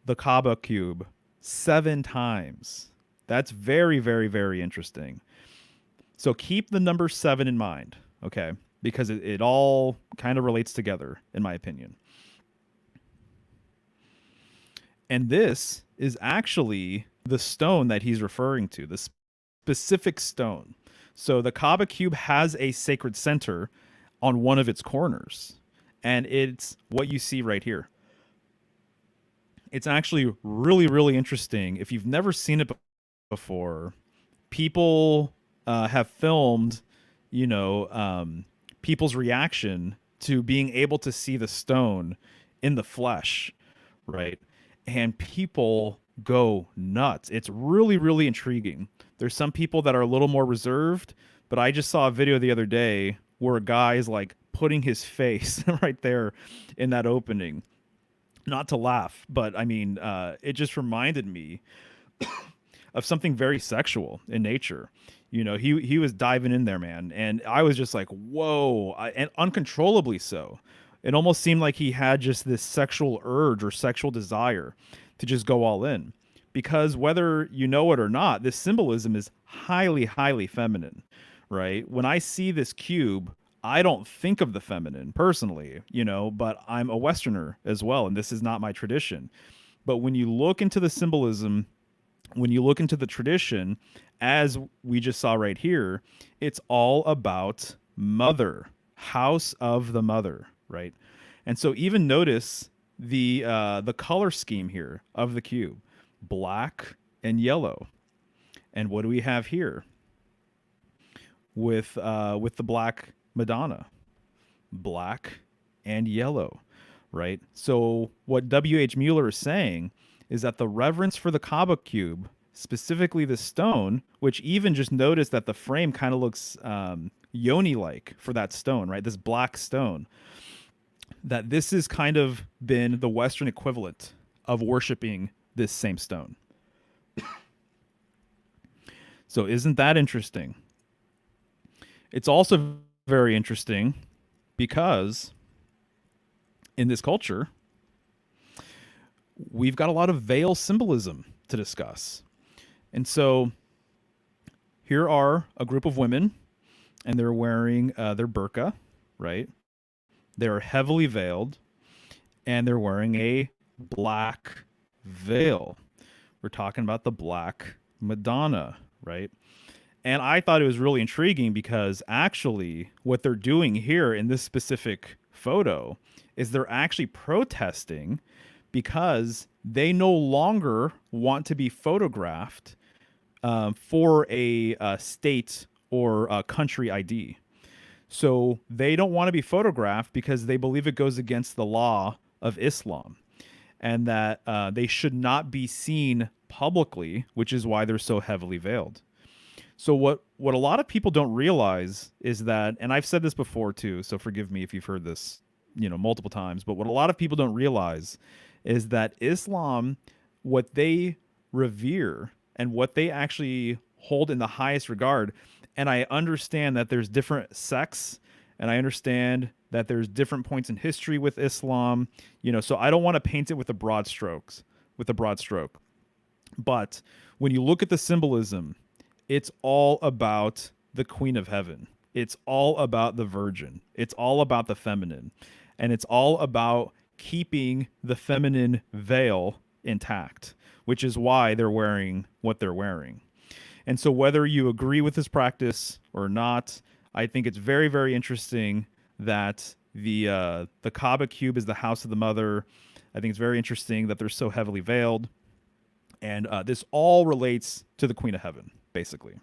Speaker 1: the Kaaba cube 7 times. That's very, very, very interesting. So keep the number 7 in mind, okay? Because it all kind of relates together, in my opinion. And this is actually the stone that he's referring to, the specific stone. So the Kaaba cube has a sacred center on one of its corners, and it's what you see right here. It's actually really, really interesting. If you've never seen it before, people have filmed, you know, people's reaction to being able to see the stone in the flesh, right? And people go nuts. It's really, really intriguing. There's some people that are a little more reserved, but I just saw a video the other day where a guy is like putting his face right there in that opening. Not to laugh, but I mean, it just reminded me of something very sexual in nature. You know, he was diving in there, man, and I was just like, whoa, and uncontrollably so. It almost seemed like he had just this sexual urge or sexual desire to just go all in. Because whether you know it or not, this symbolism is highly, highly feminine, right? When I see this cube, I don't think of the feminine personally, you know, but I'm a Westerner as well, and this is not my tradition. But when you look into the symbolism, when you look into the tradition, as we just saw right here, it's all about mother, house of the mother, right? And so even notice the color scheme here of the cube, black and yellow. And what do we have here with the black Madonna? Black and yellow, right? So what W.H. Mueller is saying is that the reverence for the Kaaba cube, specifically the stone, which even just notice that the frame kind of looks yoni-like for that stone, right? This black stone, that this has kind of been the Western equivalent of worshiping this same stone. So isn't that interesting? It's also very interesting because in this culture, we've got a lot of veil symbolism to discuss. And so here are a group of women, and they're wearing their burqa, right? They're heavily veiled, and they're wearing a black veil. We're talking about the black Madonna, right? And I thought it was really intriguing because actually what they're doing here in this specific photo is they're actually protesting because they no longer want to be photographed for a state or a country ID. So they don't want to be photographed because they believe it goes against the law of Islam, and that they should not be seen publicly, which is why they're so heavily veiled. So what a lot of people don't realize is that, and I've said this before too, so forgive me if you've heard this, you know, multiple times, but what a lot of people don't realize is that Islam, what they revere and what they actually hold in the highest regard, and I understand that there's different sects, and I understand that there's different points in history with Islam, you know, so I don't want to paint it with a broad strokes, with a broad stroke. But when you look at the symbolism, it's all about the Queen of Heaven. It's all about the Virgin. It's all about the feminine. And it's all about keeping the feminine veil intact, which is why they're wearing what they're wearing. And so whether you agree with this practice or not, I think it's very, very interesting that the Kaaba cube is the house of the mother. I think it's very interesting that they're so heavily veiled. And this all relates to the Queen of Heaven, basically.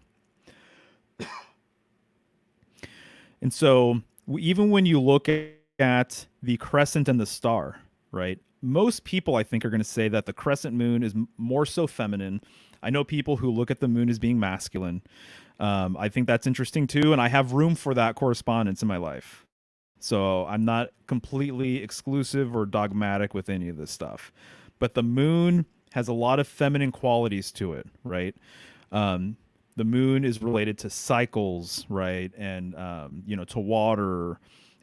Speaker 1: And so even when you look at the crescent and the star, right? Most people, I think, are going to say that the crescent moon is more so feminine. I know people who look at the moon as being masculine. I think that's interesting too, and I have room for that correspondence in my life. So I'm not completely exclusive or dogmatic with any of this stuff. But the moon has a lot of feminine qualities to it, right? The moon is related to cycles, right? And, you know, to water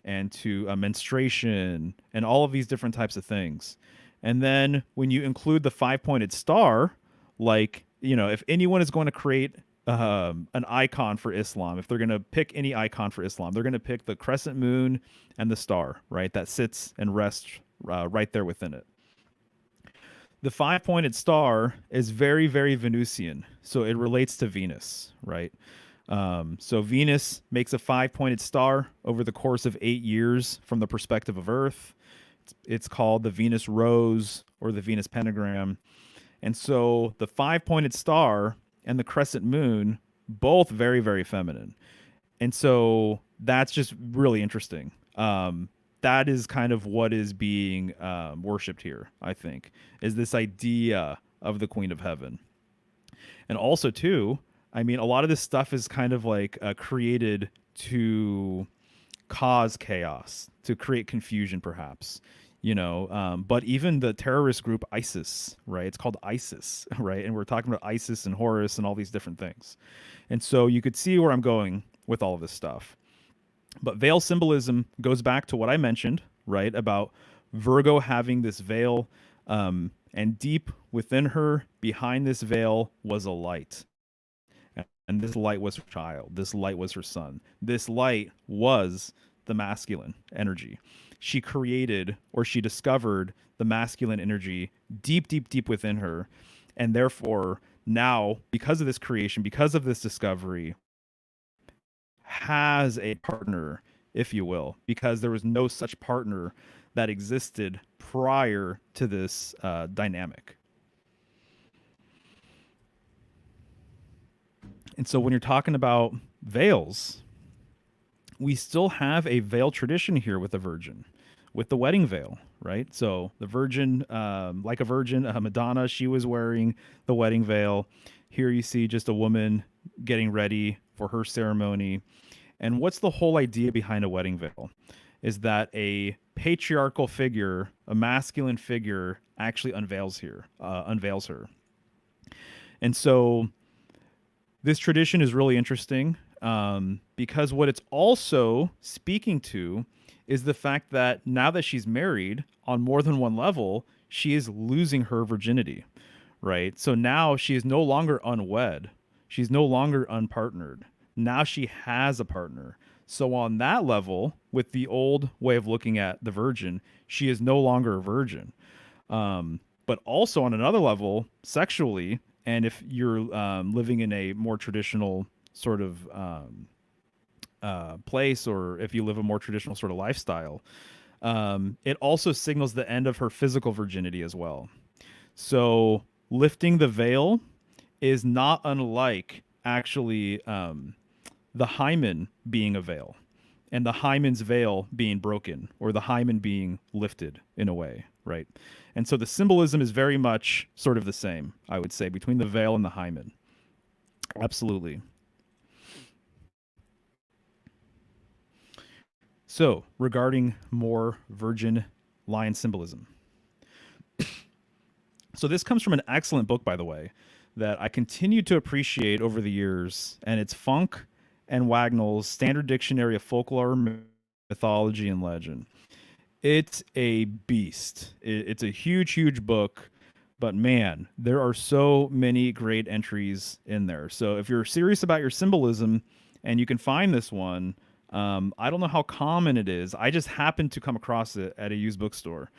Speaker 1: and to menstruation and all of these different types of things. And then when you include the five-pointed star, like, you know, if anyone is going to create an icon for Islam, if they're going to pick any icon for Islam, they're going to pick the crescent moon and the star, right? That sits and rests right there within it. The five-pointed star is very, very Venusian, so it relates to Venus, right? So Venus makes a five-pointed star over the course of 8 years from the perspective of Earth. It's called the Venus rose or the Venus pentagram. And so the five-pointed star and the crescent moon, both very, very feminine. And so that's just really interesting. That is kind of what is being worshipped here, I think, is this idea of the Queen of Heaven. And also, too, I mean, a lot of this stuff is kind of like created to cause chaos, to create confusion, perhaps. But even the terrorist group ISIS, right? It's called ISIS, right? And we're talking about Isis and Horus and all these different things. And so you could see where I'm going with all of this stuff. But veil symbolism goes back to what I mentioned, right? About Virgo having this veil, and deep within her, behind this veil, was a light. And this light was her child. This light was her son. This light was the masculine energy. She created, or she discovered, the masculine energy deep, deep, deep within her. And therefore, now, because of this creation, because of this discovery, has a partner, if you will, because there was no such partner that existed prior to this dynamic. And so when you're talking about veils, we still have a veil tradition here with the Virgin, with the wedding veil, right? So the Virgin, like a virgin, Madonna, she was wearing the wedding veil. Here you see just a woman getting ready for her ceremony. And what's the whole idea behind a wedding veil? Is that a patriarchal figure, a masculine figure, actually unveils her. And so this tradition is really interesting, because what it's also speaking to is the fact that now that she's married on more than one level, she is losing her virginity, right? So now she is no longer unwed. She's no longer unpartnered. Now she has a partner. So on that level, with the old way of looking at the virgin, she is no longer a virgin. But also on another level, sexually, and if you're living in a more traditional sort of place, or if you live a more traditional sort of lifestyle, it also signals the end of her physical virginity as well. So lifting the veil is not unlike actually the hymen being a veil, and the hymen's veil being broken, or the hymen being lifted in a way, right? And so the symbolism is very much sort of the same, I would say, between the veil and the hymen. Absolutely. So, regarding more Virgin lion symbolism. So this comes from an excellent book, by the way, that I continue to appreciate over the years, and it's Funk and Wagnall's Standard Dictionary of Folklore, Mythology, and Legend. It's a beast. It's a huge, huge book, but man, there are so many great entries in there. So if you're serious about your symbolism and you can find this one, I don't know how common it is. I just happened to come across it at a used bookstore,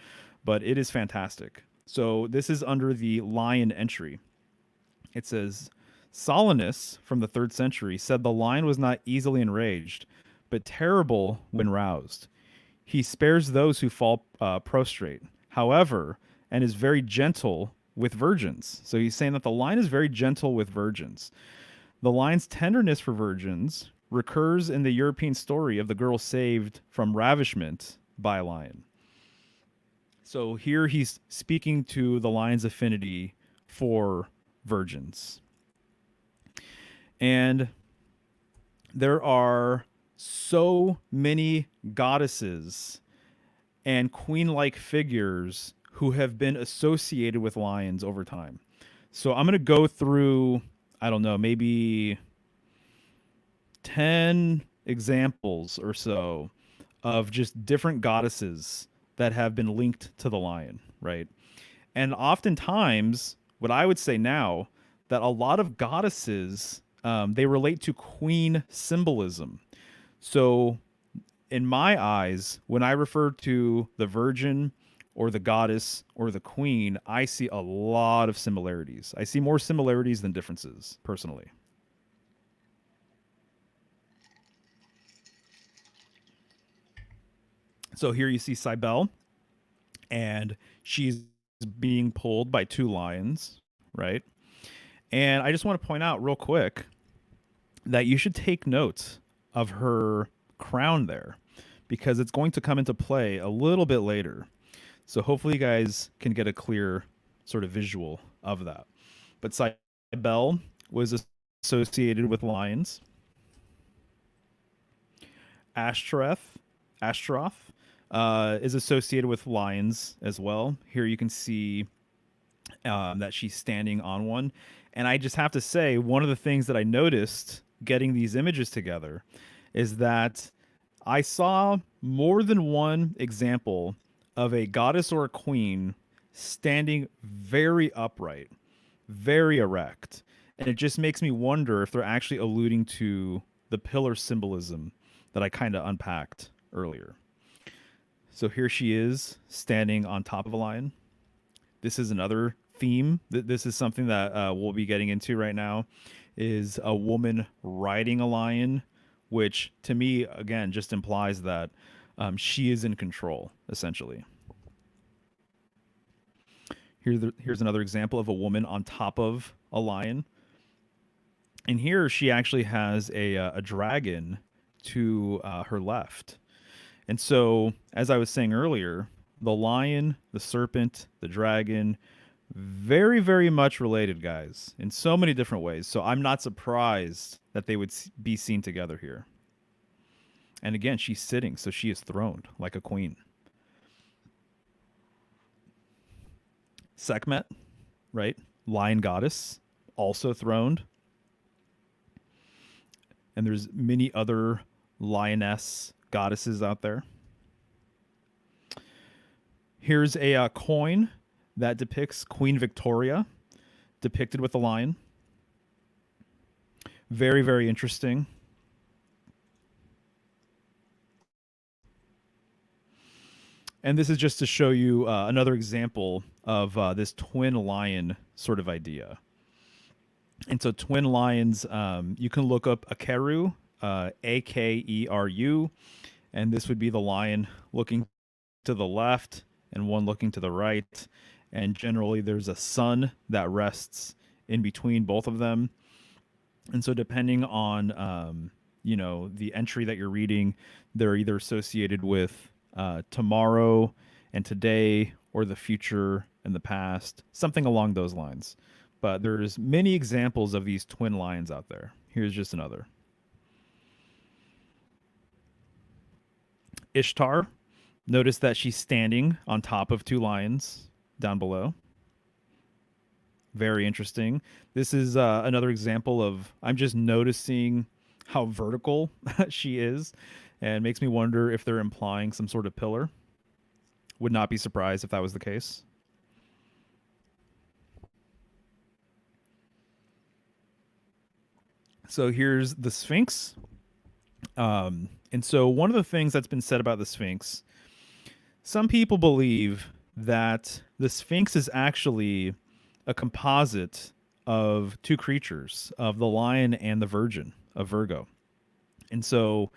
Speaker 1: but it is fantastic. So this is under the lion entry. It says, Solinus from the 3rd century said the lion was not easily enraged, but terrible when roused. He spares those who fall prostrate, however, and is very gentle with virgins. So he's saying that the lion is very gentle with virgins. The lion's tenderness for virgins recurs in the European story of the girl saved from ravishment by a lion. So here he's speaking to the lion's affinity for virgins. And there are so many goddesses and queen-like figures who have been associated with lions over time. So I'm going to go through, I don't know, maybe 10 examples or so of just different goddesses that have been linked to the lion, right? And oftentimes, what I would say now, that a lot of goddesses, they relate to queen symbolism. So in my eyes, when I refer to the Virgin or the goddess or the queen, I see a lot of similarities. I see more similarities than differences, personally. So here you see Cybele, and she's being pulled by two lions, right? And I just want to point out real quick that you should take notes of her crown there because it's going to come into play a little bit later. So hopefully you guys can get a clear sort of visual of that. But Cybele was associated with lions. Ashtoreth, Ashtaroth is associated with lions as well. Here you can see that she's standing on one. And I just have to say, one of the things that I noticed getting these images together is that I saw more than one example of a goddess or a queen standing very upright, very erect. And it just makes me wonder if they're actually alluding to the pillar symbolism that I kind of unpacked earlier. So here she is standing on top of a lion. This is another theme. This is something that we'll be getting into right now, is a woman riding a lion, which to me, again, just implies that she is in control, essentially. Here's another example of a woman on top of a lion. And here she actually has a dragon to her left. And so, as I was saying earlier, the lion, the serpent, the dragon, very, very much related, guys, in so many different ways. So I'm not surprised that they would be seen together here. And again, she's sitting, so she is throned like a queen. Sekhmet, right? Lion goddess, also throned. And there's many other lioness goddesses out there. Here's a coin that depicts Queen Victoria, depicted with a lion. Very, very interesting. And this is just to show you another example of this twin lion sort of idea. And so twin lions, you can look up Akeru, Akeru, and this would be the lion looking to the left and one looking to the right. And generally there's a sun that rests in between both of them. And so depending on, the entry that you're reading, they're either associated with tomorrow and today, or the future and the past, something along those lines. But there's many examples of these twin lions out there. Here's just another. Ishtar, notice that she's standing on top of two lions down below. Very interesting. This is another example of, I'm just noticing how vertical she is, and makes me wonder if they're implying some sort of pillar. Would not be surprised if that was the case. So here's the Sphinx. And so one of the things that's been said about the Sphinx, some people believe that the Sphinx is actually a composite of two creatures, of the lion and the virgin, of Virgo. And so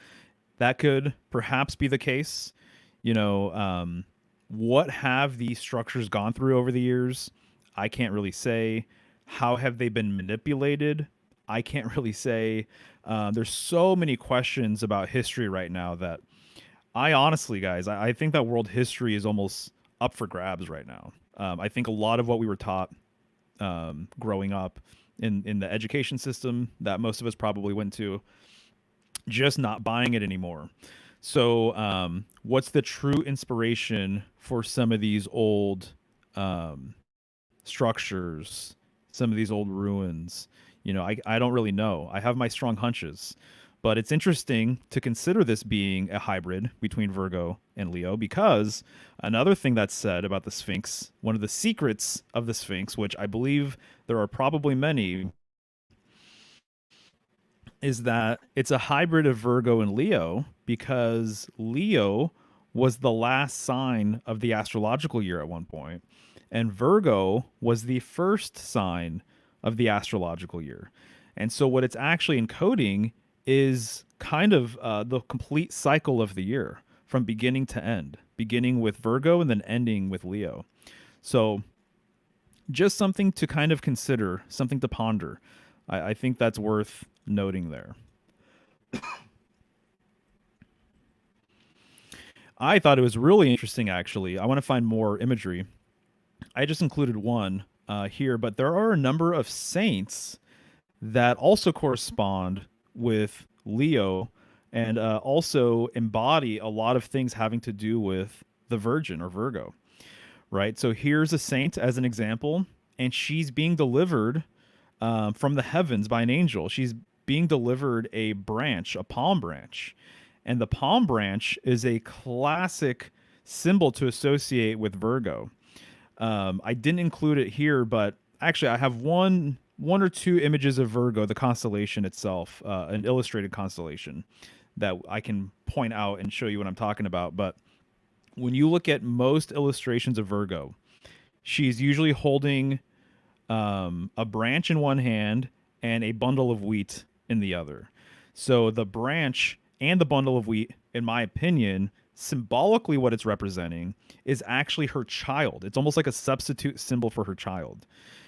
Speaker 1: that could perhaps be the case. What have these structures gone through over the years? I can't really say. How have they been manipulated? I can't really say. There's so many questions about history right now that I honestly, guys, I think that world history is almost up for grabs right now. I think a lot of what we were taught growing up in the education system that most of us probably went to, just not buying it anymore. So what's the true inspiration for some of these old structures, some of these old ruins? I don't really know. I have my strong hunches. But it's interesting to consider this being a hybrid between Virgo and Leo, because another thing that's said about the Sphinx, one of the secrets of the Sphinx, which I believe there are probably many, is that it's a hybrid of Virgo and Leo, because Leo was the last sign of the astrological year at one point, and Virgo was the first sign of the astrological year. And so, what it's actually encoding is kind of the complete cycle of the year from beginning to end, beginning with Virgo and then ending with Leo. So, just something to kind of consider, something to ponder. I think that's worth noting there. I thought it was really interesting, actually. I want to find more imagery. I just included one here, but there are a number of saints that also correspond with Leo and also embody a lot of things having to do with the Virgin or Virgo, right? So here's a saint as an example, and she's being delivered from the heavens by an angel. She's being delivered a branch, a palm branch. And the palm branch is a classic symbol to associate with Virgo. I didn't include it here, but actually, I have one or two images of Virgo, the constellation itself, an illustrated constellation that I can point out and show you what I'm talking about. But when you look at most illustrations of Virgo, she's usually holding a branch in one hand and a bundle of wheat in the other. So the branch and the bundle of wheat, in my opinion, symbolically what it's representing is actually her child. It's almost like a substitute symbol for her child.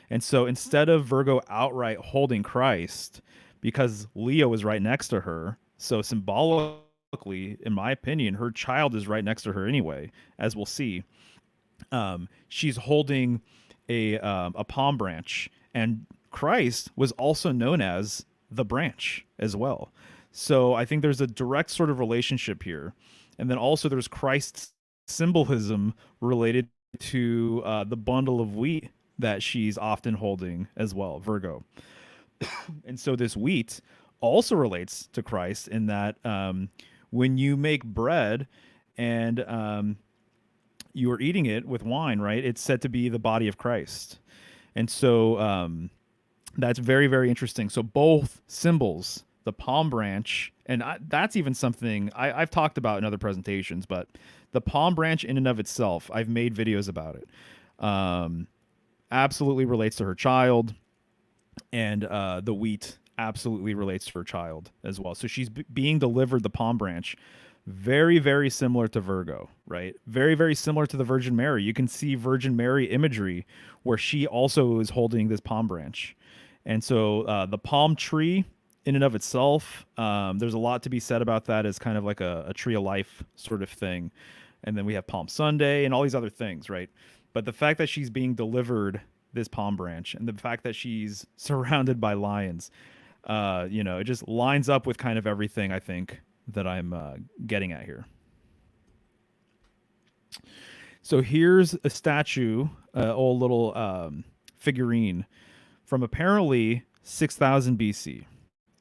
Speaker 1: And so instead of Virgo outright holding Christ, because Leo is right next to her, so symbolically, in my opinion, her child is right next to her anyway, as we'll see. She's holding a palm branch, and Christ was also known as the branch as well. So I think there's a direct sort of relationship here, and then also there's Christ's symbolism related to the bundle of wheat that she's often holding as well, Virgo. And so this wheat also relates to Christ in that when you make bread and you are eating it with wine, right? It's said to be the body of Christ. And so that's very, very interesting. So both symbols, the palm branch, and that's even something I've talked about in other presentations, but the palm branch in and of itself, I've made videos about it. Absolutely relates to her child, and the wheat absolutely relates to her child as well. So she's being delivered the palm branch, very, very similar to Virgo, right? Very, very similar to the Virgin Mary. You can see Virgin Mary imagery where she also is holding this palm branch. And so the palm tree in and of itself, there's a lot to be said about that as kind of like a tree of life sort of thing. And then we have Palm Sunday and all these other things, right? But the fact that she's being delivered this palm branch and the fact that she's surrounded by lions, it just lines up with kind of everything I think that I'm getting at here. So here's a statue, old little figurine from apparently 6000 BC.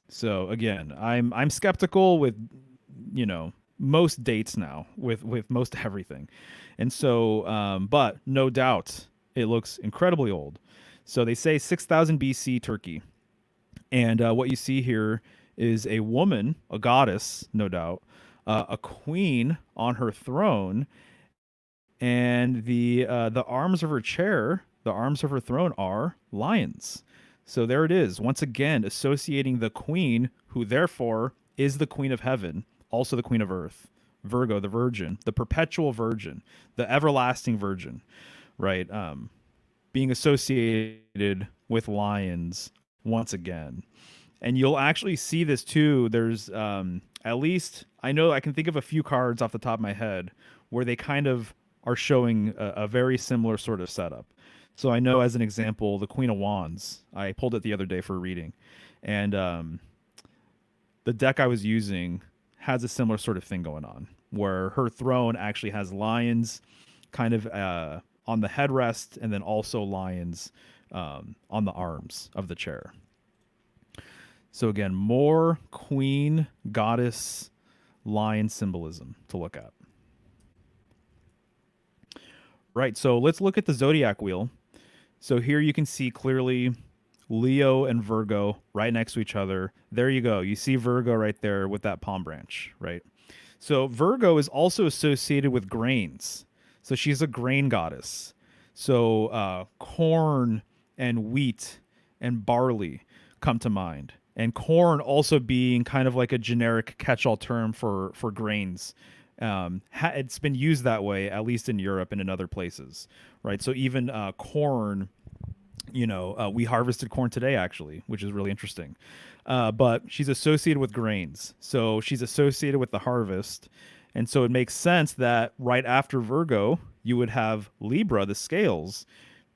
Speaker 1: So again, I'm skeptical with most dates now with most everything, and so but no doubt it looks incredibly old. So they say 6000 BC Turkey, and what you see here is a woman, a goddess, no doubt, a queen on her throne, and the arms of her chair, the arms of her throne are lions. So there it is, once again associating the queen, who therefore is the queen of heaven, also the queen of earth, Virgo, the virgin, the perpetual virgin, the everlasting virgin, right? Being associated with lions once again. And you'll actually see this too. There's at least, I know I can think of a few cards off the top of my head where they kind of are showing a very similar sort of setup. So I know, as an example, the Queen of Wands. I pulled it the other day for a reading, and the deck I was using has a similar sort of thing going on, where her throne actually has lions kind of on the headrest, and then also lions on the arms of the chair. So again, more queen, goddess, lion symbolism to look at. Right, so let's look at the zodiac wheel. So here you can see clearly Leo and Virgo right next to each other. There you go. You see Virgo right there with that palm branch, right? So Virgo is also associated with grains. So she's a grain goddess. So corn and wheat and barley come to mind. And corn also being kind of like a generic catch-all term for grains. It's been used that way, at least in Europe and in other places, right? So even corn, we harvested corn today actually, which is really interesting. But she's associated with grains, so she's associated with the harvest, and so it makes sense that right after Virgo you would have Libra, the scales,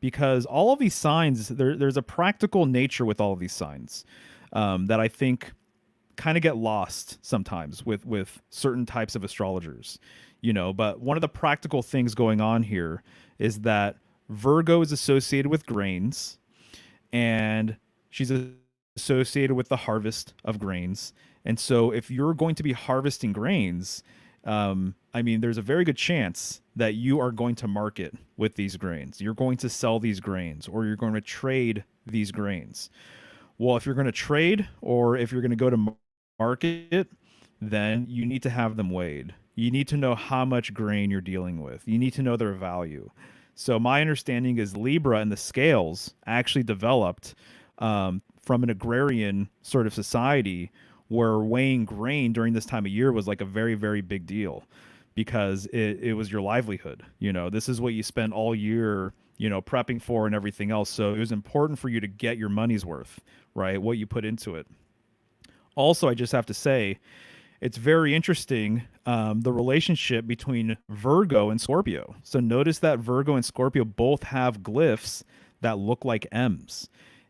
Speaker 1: because all of these signs there's a practical nature with all of these signs that I think kind of get lost sometimes with certain types of astrologers, but one of the practical things going on here is that Virgo is associated with grains, and she's associated with the harvest of grains. And so, if you're going to be harvesting grains, I mean, there's a very good chance that you are going to market with these grains. You're going to sell these grains, or you're going to trade these grains. Well, if you're going to trade, or if you're going to go to market, then you need to have them weighed. You need to know how much grain you're dealing with. You need to know their value. So my understanding is Libra and the scales actually developed from an agrarian sort of society where weighing grain during this time of year was like a very, very big deal because it was your livelihood. This is what you spent all year, prepping for and everything else. So it was important for you to get your money's worth, right? What you put into it. Also, I just have to say, it's very interesting, the relationship between Virgo and Scorpio. So notice that Virgo and Scorpio both have glyphs that look like M's.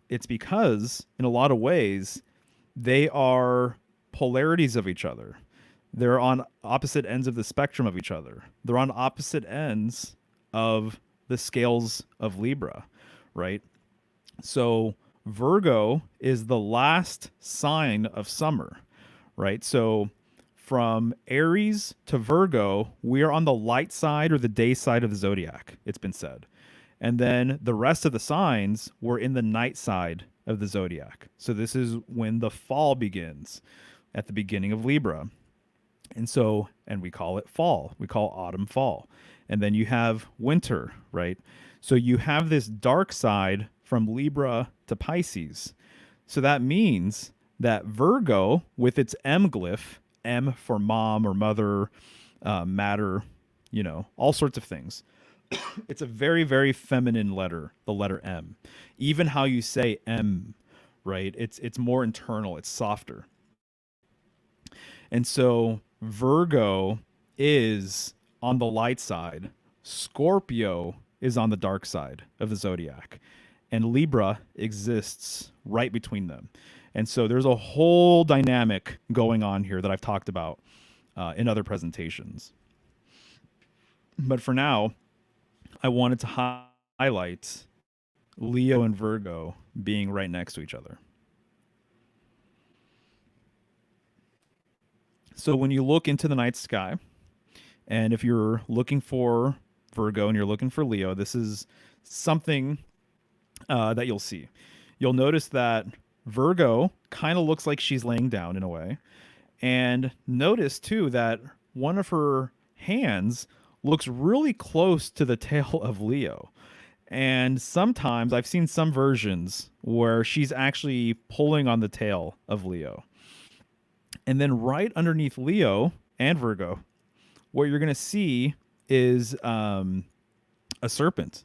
Speaker 1: It's because, in a lot of ways, they are polarities of each other. They're on opposite ends of the spectrum of each other. They're on opposite ends of the scales of Libra, right? So Virgo is the last sign of summer, right? So from Aries to Virgo, we are on the light side or the day side of the zodiac, it's been said. And then the rest of the signs were in the night side of the zodiac. So this is when the fall begins at the beginning of Libra. And we call it fall. We call autumn fall. And then you have winter, right? So you have this dark side from Libra to Pisces. So that means that Virgo, with its M glyph, M for mom or mother, matter, all sorts of things. It's a very, very feminine letter, the letter M. Even how you say M, right? It's more internal, it's softer. And so Virgo is on the light side, Scorpio is on the dark side of the zodiac, and Libra exists right between them. And so there's a whole dynamic going on here that I've talked about in other presentations. But for now, I wanted to highlight Leo and Virgo being right next to each other. So when you look into the night sky, and if you're looking for Virgo and you're looking for Leo, this is something that you'll see. You'll notice that Virgo kind of looks like she's laying down in a way. And notice too that one of her hands looks really close to the tail of Leo. And sometimes I've seen some versions where she's actually pulling on the tail of Leo. And then right underneath Leo and Virgo, what you're going to see is a serpent.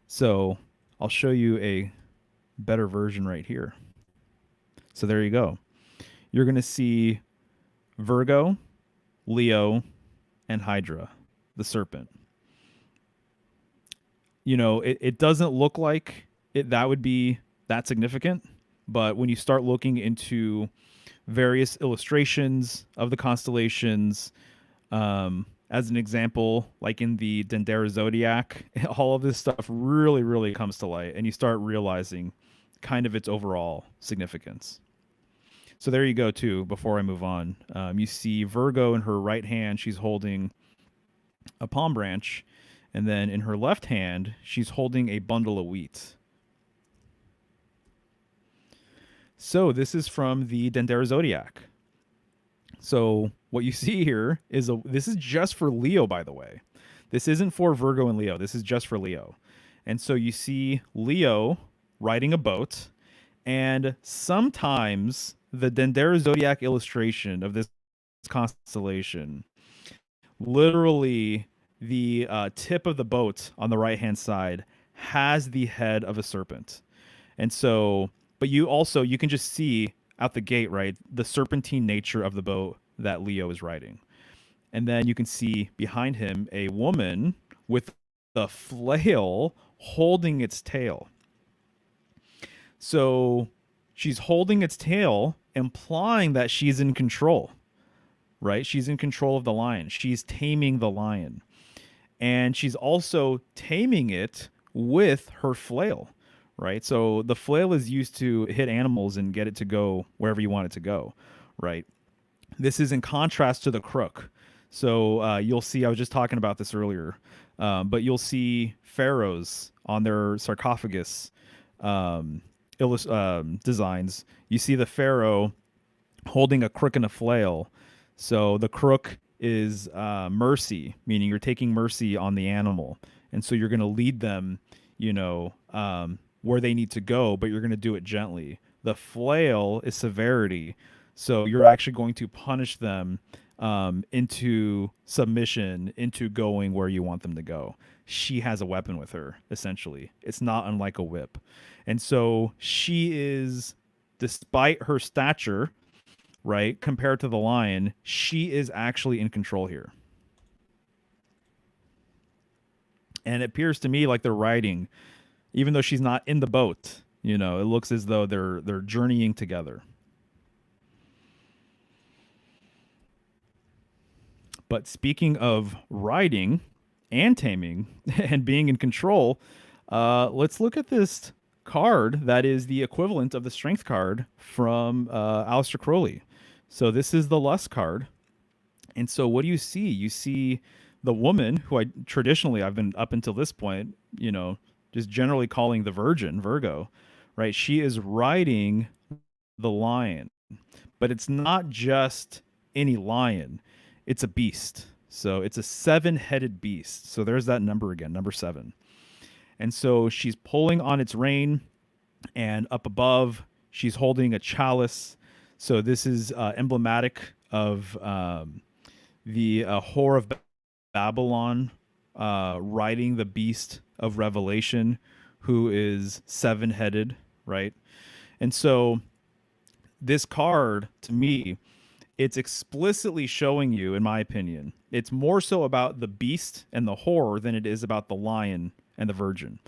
Speaker 1: So I'll show you a better version right here. So there you go. You're going to see Virgo, Leo, and Hydra, the serpent. It doesn't look like that would be that significant, but when you start looking into various illustrations of the constellations, as an example, like in the Dendera zodiac, all of this stuff really, really comes to light, and you start realizing kind of its overall significance. So there you go, too, before I move on. You see Virgo in her right hand, she's holding a palm branch, and then in her left hand, she's holding a bundle of wheat. So this is from the Dendera zodiac. So what you see here is this is just for Leo, by the way. This isn't for Virgo and Leo. This is just for Leo. And so you see Leo riding a boat, and sometimes the Dendera zodiac illustration of this constellation, literally the tip of the boat on the right hand side has the head of a serpent. And so, but you can just see out the gate, right, the serpentine nature of the boat that Leo is riding. And then you can see behind him a woman with the flail holding its tail. So she's holding its tail, implying that she's in control, right? She's in control of the lion. She's taming the lion. And she's also taming it with her flail, right? So the flail is used to hit animals and get it to go wherever you want it to go, right? This is in contrast to the crook. So you'll see, I was just talking about this earlier, but you'll see pharaohs on their sarcophagus designs. You see the pharaoh holding a crook and a flail. So the crook is mercy, meaning you're taking mercy on the animal. And so you're going to lead them, where they need to go, but you're going to do it gently. The flail is severity. So you're actually going to punish them into submission, into going where you want them to go. She has a weapon with her, essentially. It's not unlike a whip. And so she is, despite her stature, right, compared to the lion, she is actually in control here. And it appears to me like they're riding, even though she's not in the boat. It looks as though they're journeying together. But speaking of riding and taming and being in control, let's look at this card that is the equivalent of the strength card from Aleister Crowley. So this is the lust card. And so what do you see? You see the woman who I've been up until this point, just generally calling the virgin, Virgo, right? She is riding the lion, but it's not just any lion. It's a beast. So it's a 7-headed beast. So there's that number again, number 7. And so she's pulling on its rein, and up above, she's holding a chalice. So this is emblematic of the whore of Babylon riding the beast of Revelation, who is 7-headed, right? And so this card, to me, it's explicitly showing you, in my opinion, it's more so about the beast and the whore than it is about the lion and the virgin.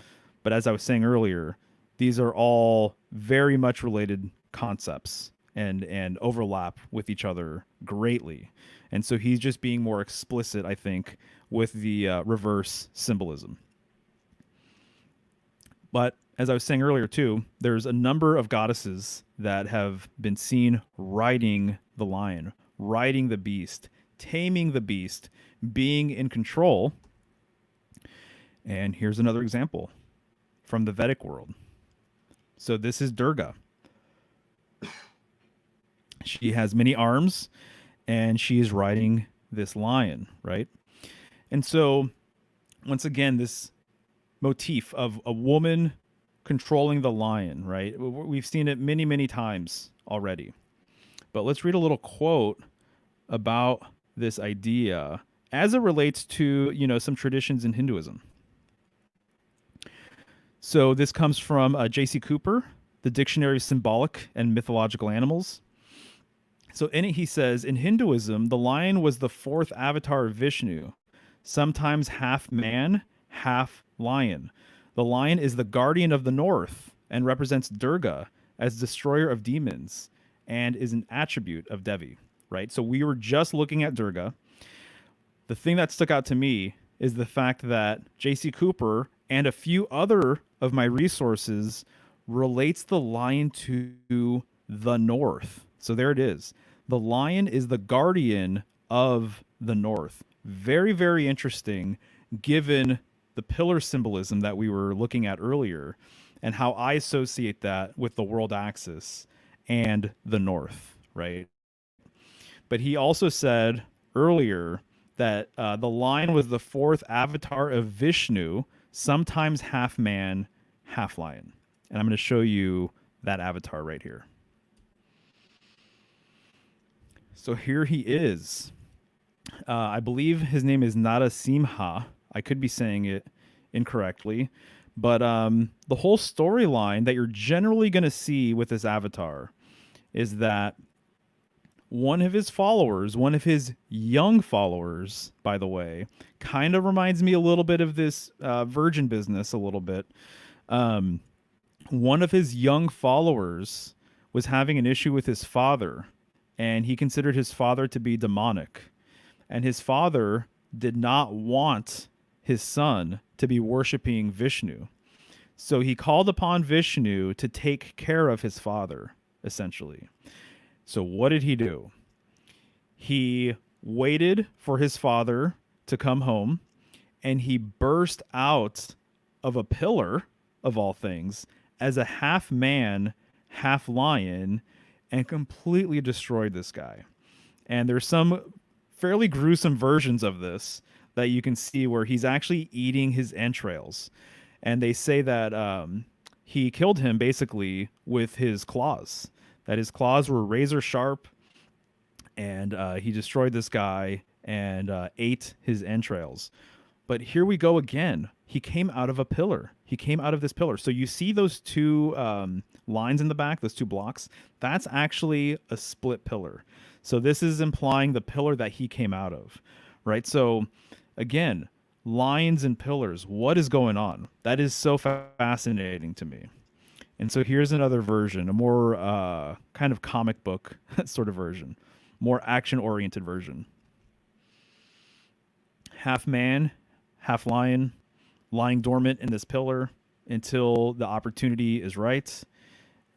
Speaker 1: But as I was saying earlier, these are all very much related concepts and overlap with each other greatly. And so he's just being more explicit, I think, with the reverse symbolism. But as I was saying earlier too, there's a number of goddesses that have been seen riding the lion, riding the beast, taming the beast, being in control. And here's another example from the Vedic world. So this is Durga. She has many arms, and she is riding this lion, right? And so, once again, this motif of a woman controlling the lion, right? We've seen it many, many times already. But let's read a little quote about this idea as it relates to, some traditions in Hinduism. So this comes from J.C. Cooper, the Dictionary of Symbolic and Mythological Animals. So in it, he says, in Hinduism, the lion was the 4th avatar of Vishnu, sometimes half man, half lion. The lion is the guardian of the north and represents Durga as destroyer of demons and is an attribute of Devi, right? So we were just looking at Durga. The thing that stuck out to me is the fact that J.C. Cooper and a few other of my resources relates the lion to the north. So there it is. The lion is the guardian of the north. Very, very interesting, given the pillar symbolism that we were looking at earlier and how I associate that with the world axis and the north, right? But he also said earlier that the lion was the fourth avatar of Vishnu, sometimes half man, half lion. And I'm going to show you that avatar right here. So here he is. I believe his name is Narasimha. I could be saying it incorrectly. But the whole storyline that you're generally going to see with this avatar is that one of his followers, one of his young followers, by the way, kind of reminds me a little bit of this virgin business a little bit. One of his young followers was having an issue with his father, and he considered his father to be demonic. And his father did not want his son to be worshiping Vishnu. So he called upon Vishnu to take care of his father, essentially. So what did he do? He waited for his father to come home, and he burst out of a pillar, of all things, as a half man, half lion, and completely destroyed this guy. And there's some fairly gruesome versions of this that you can see where he's actually eating his entrails. And they say that he killed him basically with his claws, that his claws were razor sharp, and he destroyed this guy and ate his entrails. But here we go again. He came out of a pillar. He came out of this pillar. So you see those two lines in the back, those two blocks? That's actually a split pillar. So this is implying the pillar that he came out of, right? So again, lines and pillars. What is going on? That is so fascinating to me. And so here's another version, a more kind of comic book sort of version, more action-oriented version. Half man, half lion, lying dormant in this pillar until the opportunity is right.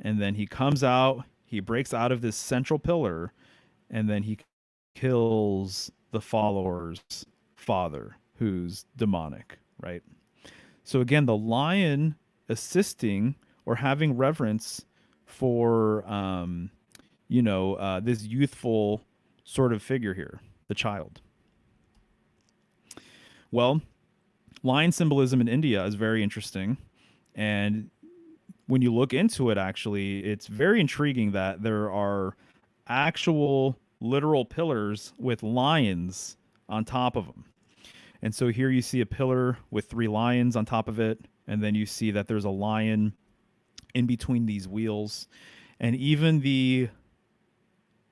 Speaker 1: And then he comes out, he breaks out of this central pillar, and then he kills the follower's father, who's demonic, right? So again, the lion assisting or having reverence for, this youthful sort of figure here, the child. Well, lion symbolism in India is very interesting. And when you look into it, actually, it's very intriguing that there are actual literal pillars with lions on top of them. And so here you see a pillar with 3 lions on top of it. And then you see that there's a lion in between these wheels. And even the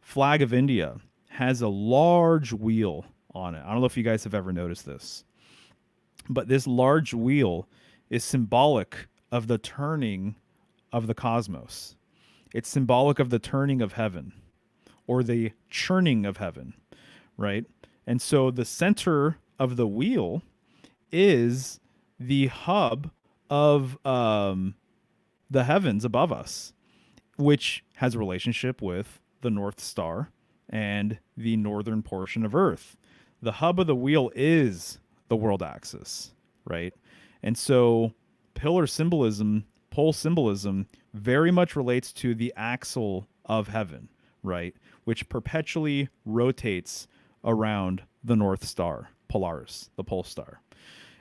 Speaker 1: flag of India has a large wheel on it. I don't know if you guys have ever noticed this, but this large wheel is symbolic of the turning of the cosmos. It's symbolic of the turning of heaven, or the churning of heaven, right? And so the center of the wheel is the hub of the heavens above us, which has a relationship with the North Star and the northern portion of Earth. The hub of the wheel is the world axis, right? And so pillar symbolism, pole symbolism, very much relates to the axle of heaven, right? Which perpetually rotates around the North Star, Polaris, the pole star.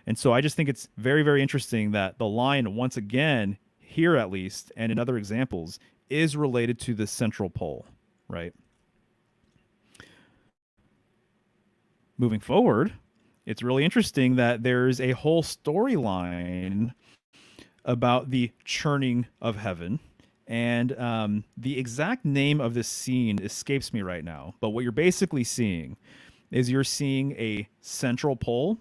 Speaker 1: And so I just think it's very, very interesting that the lion, once again, here at least, and in other examples, is related to the central pole, right? Moving forward, it's really interesting that there's a whole storyline about the churning of heaven. And the exact name of this scene escapes me right now. But what you're basically seeing is you're seeing a central pole,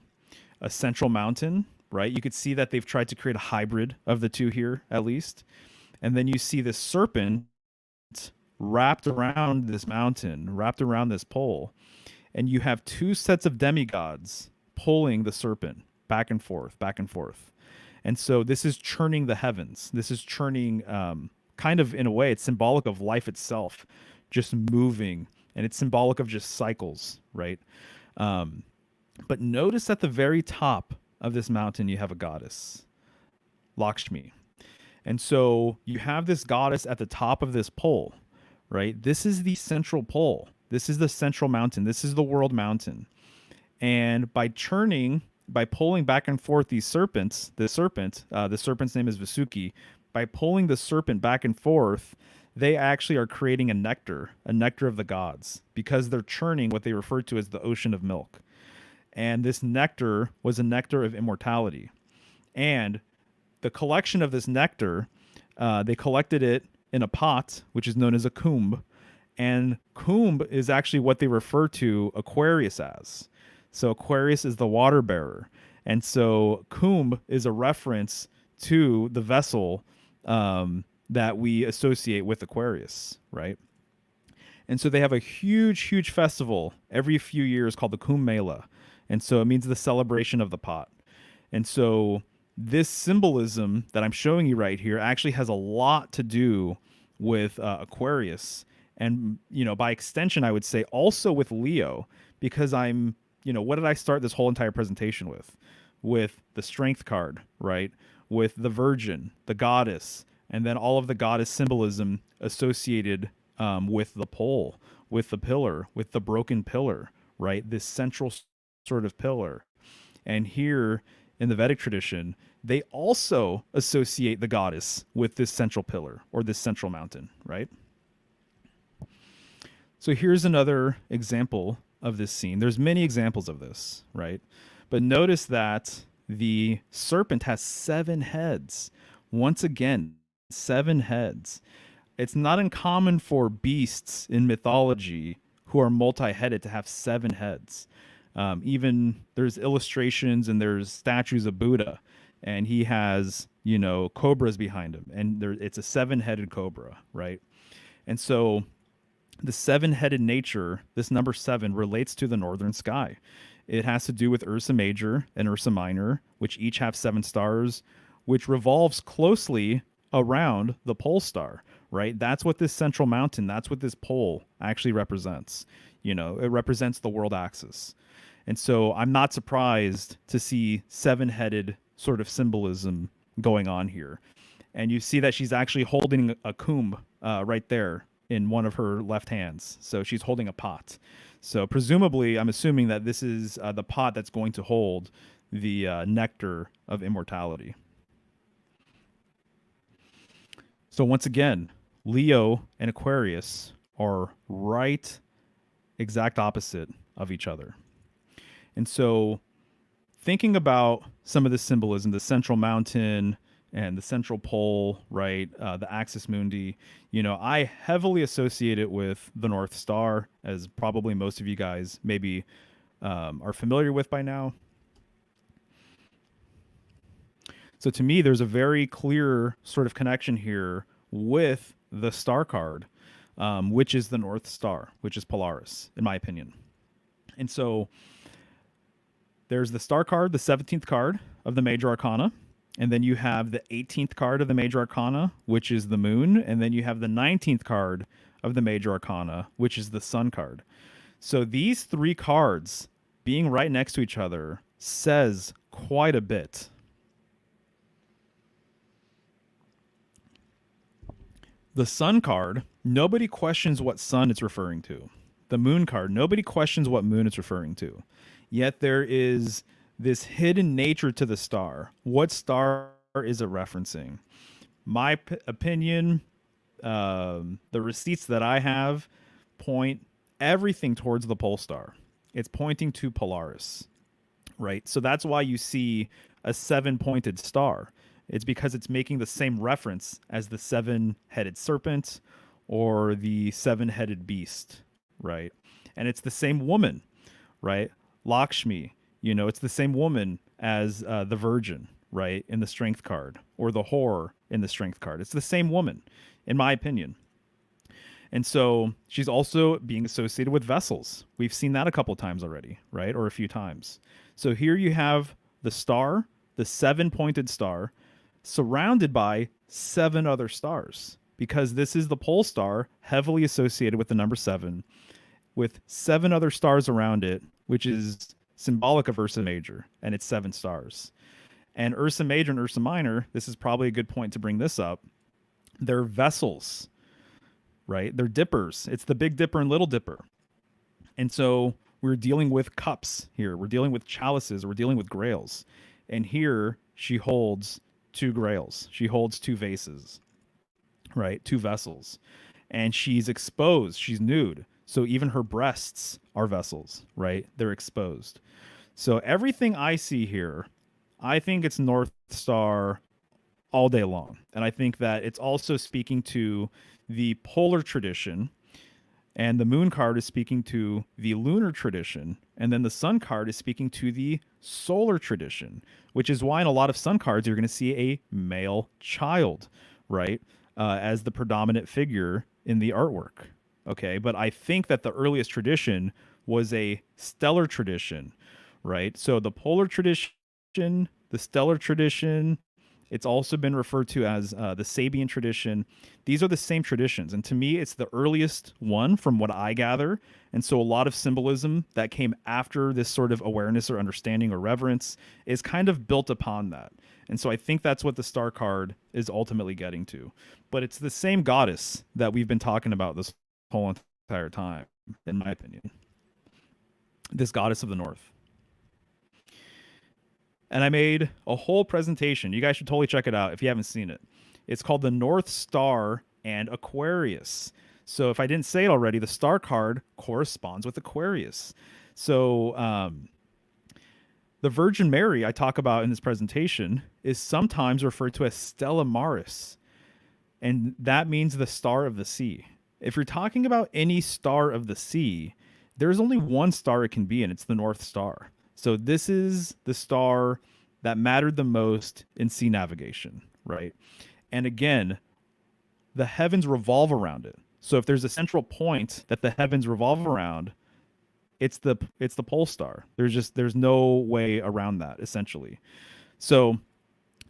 Speaker 1: a central mountain, right? You could see that they've tried to create a hybrid of the two here, at least. And then you see this serpent wrapped around this mountain, wrapped around this pole. And you have 2 sets of demigods pulling the serpent back and forth, back and forth. And so this is churning the heavens. This is churning, kind of in a way, it's symbolic of life itself, just moving. And it's symbolic of just cycles, right? But notice at the very top of this mountain, you have a goddess, Lakshmi. And so you have this goddess at the top of this pole, right? This is the central pole. This is the central mountain. This is the world mountain. And by pulling back and forth these serpents, the serpent's name is Vasuki. By pulling the serpent back and forth, they actually are creating a nectar of the gods, because they're churning what they refer to as the ocean of milk. And this nectar was a nectar of immortality. And the collection of this nectar, they collected it in a pot, which is known as a kumb. And kumb is actually what they refer to Aquarius as. So Aquarius is the water bearer. And so kumb is a reference to the vessel that we associate with Aquarius, right? And so they have a huge, huge festival every few years called the Kumbh Mela. And so it means the celebration of the pot. And so this symbolism that I'm showing you right here actually has a lot to do with Aquarius. And, by extension, I would say also with Leo, because what did I start this whole entire presentation with? With the strength card, right? With the Virgin, the goddess, and then all of the goddess symbolism associated with the pole, with the pillar, with the broken pillar, right? This central sort of pillar. And here in the Vedic tradition, they also associate the goddess with this central pillar or this central mountain, right? So here's another example of this scene. There's many examples of this, right? But notice that the serpent has 7 heads. Once again, 7 heads. It's not uncommon for beasts in mythology who are multi-headed to have 7 heads. Even there's illustrations and there's statues of Buddha, and he has, cobras behind him, and it's a 7-headed cobra, right? And so the 7-headed nature, this number 7, relates to the northern sky. It has to do with Ursa Major and Ursa Minor, which each have 7 stars, which revolves closely around the pole star, right? That's what this central mountain, that's what this pole actually represents. It represents the world axis. And so I'm not surprised to see 7-headed sort of symbolism going on here. And you see that she's actually holding a kumbh right there in one of her left hands. So she's holding a pot. So presumably, I'm assuming that this is the pot that's going to hold the nectar of immortality. So once again, Leo and Aquarius are right exact opposite of each other. And so thinking about some of the symbolism, the central mountain and the central pole, right? The axis mundi, I heavily associate it with the North Star, as probably most of you guys maybe are familiar with by now. So to me, there's a very clear sort of connection here with the star card, which is the North Star, which is Polaris, in my opinion. And so there's the star card, the 17th card of the major arcana. And then you have the 18th card of the major arcana, which is the moon. And then you have the 19th card of the major arcana, which is the sun card. So these 3 cards being right next to each other says quite a bit. The sun card, nobody questions what sun it's referring to. The moon card, nobody questions what moon it's referring to. Yet there is this hidden nature to the star. What star is it referencing? My opinion, the receipts that I have point everything towards the pole star. It's pointing to Polaris, right? So that's why you see a 7-pointed star. It's because it's making the same reference as the 7-headed serpent or the 7-headed beast, right? And it's the same woman, right? Lakshmi, it's the same woman as the Virgin, right, in the strength card, or the whore in the strength card. It's the same woman, in my opinion. And so she's also being associated with vessels. We've seen that a couple times already, right, or a few times. So here you have the star, the 7-pointed star, surrounded by 7 other stars, because this is the pole star, heavily associated with the number 7, with 7 other stars around it, which is symbolic of Ursa Major, and it's 7 stars. And Ursa Major and Ursa Minor, this is probably a good point to bring this up, they're vessels, right? They're dippers. It's the Big Dipper and Little Dipper. And so we're dealing with cups here. We're dealing with chalices. We're dealing with grails. And here she holds two grails. She holds two vases, right? Two vessels. And she's exposed. She's nude. So even her breasts are vessels, right? They're exposed. So everything I see here, I think it's North Star all day long. And I think that it's also speaking to the polar tradition, and the moon card is speaking to the lunar tradition, and then the sun card is speaking to the solar tradition, which is why in a lot of sun cards you're going to see a male child, right, as the predominant figure in the artwork. Okay, but I think that the earliest tradition was a stellar tradition, right? So the polar tradition, the stellar tradition, it's also been referred to as the Sabian tradition. These are the same traditions. And to me, it's the earliest one from what I gather. And so a lot of symbolism that came after this sort of awareness or understanding or reverence is kind of built upon that. And so I think that's what the star card is ultimately getting to. But it's the same goddess that we've been talking about this whole entire time, in my opinion. This goddess of the North. And I made a whole presentation. You guys should totally check it out if you haven't seen it. It's called the North Star and Aquarius. So if I didn't say it already, the star card corresponds with Aquarius. So the Virgin Mary I talk about in this presentation is sometimes referred to as Stella Maris, and that means the star of the sea. If you're talking about any star of the sea, there's only one star it can be, and it's the North Star. So this is the star that mattered the most in sea navigation, right? And again, the heavens revolve around it. So if there's a central point that the heavens revolve around, it's the pole star. There's no way around that, essentially. So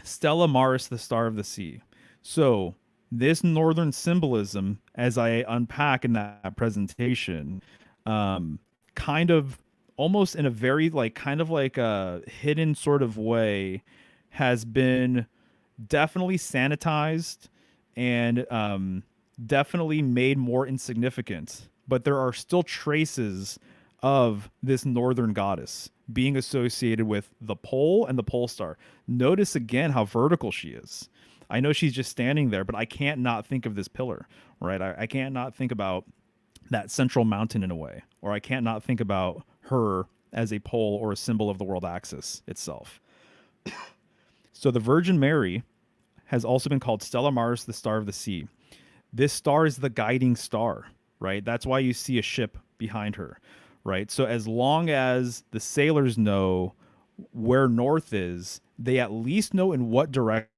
Speaker 1: Stella Maris, the star of the sea. So this northern symbolism, as I unpack in that presentation, kind of almost in a very kind of like a hidden sort of way, has been definitely sanitized and definitely made more insignificant. But there are still traces of this northern goddess being associated with the pole and the pole star. Notice again how vertical she is. I know she's just standing there, but I can't not think of this pillar, right? I can't not think about that central mountain in a way, or I can't not think about her as a pole or a symbol of the world axis itself. So the Virgin Mary has also been called Stella Maris, the star of the sea. This star is the guiding star, right? That's why you see a ship behind her, right? So as long as the sailors know where north is, they at least know in what direction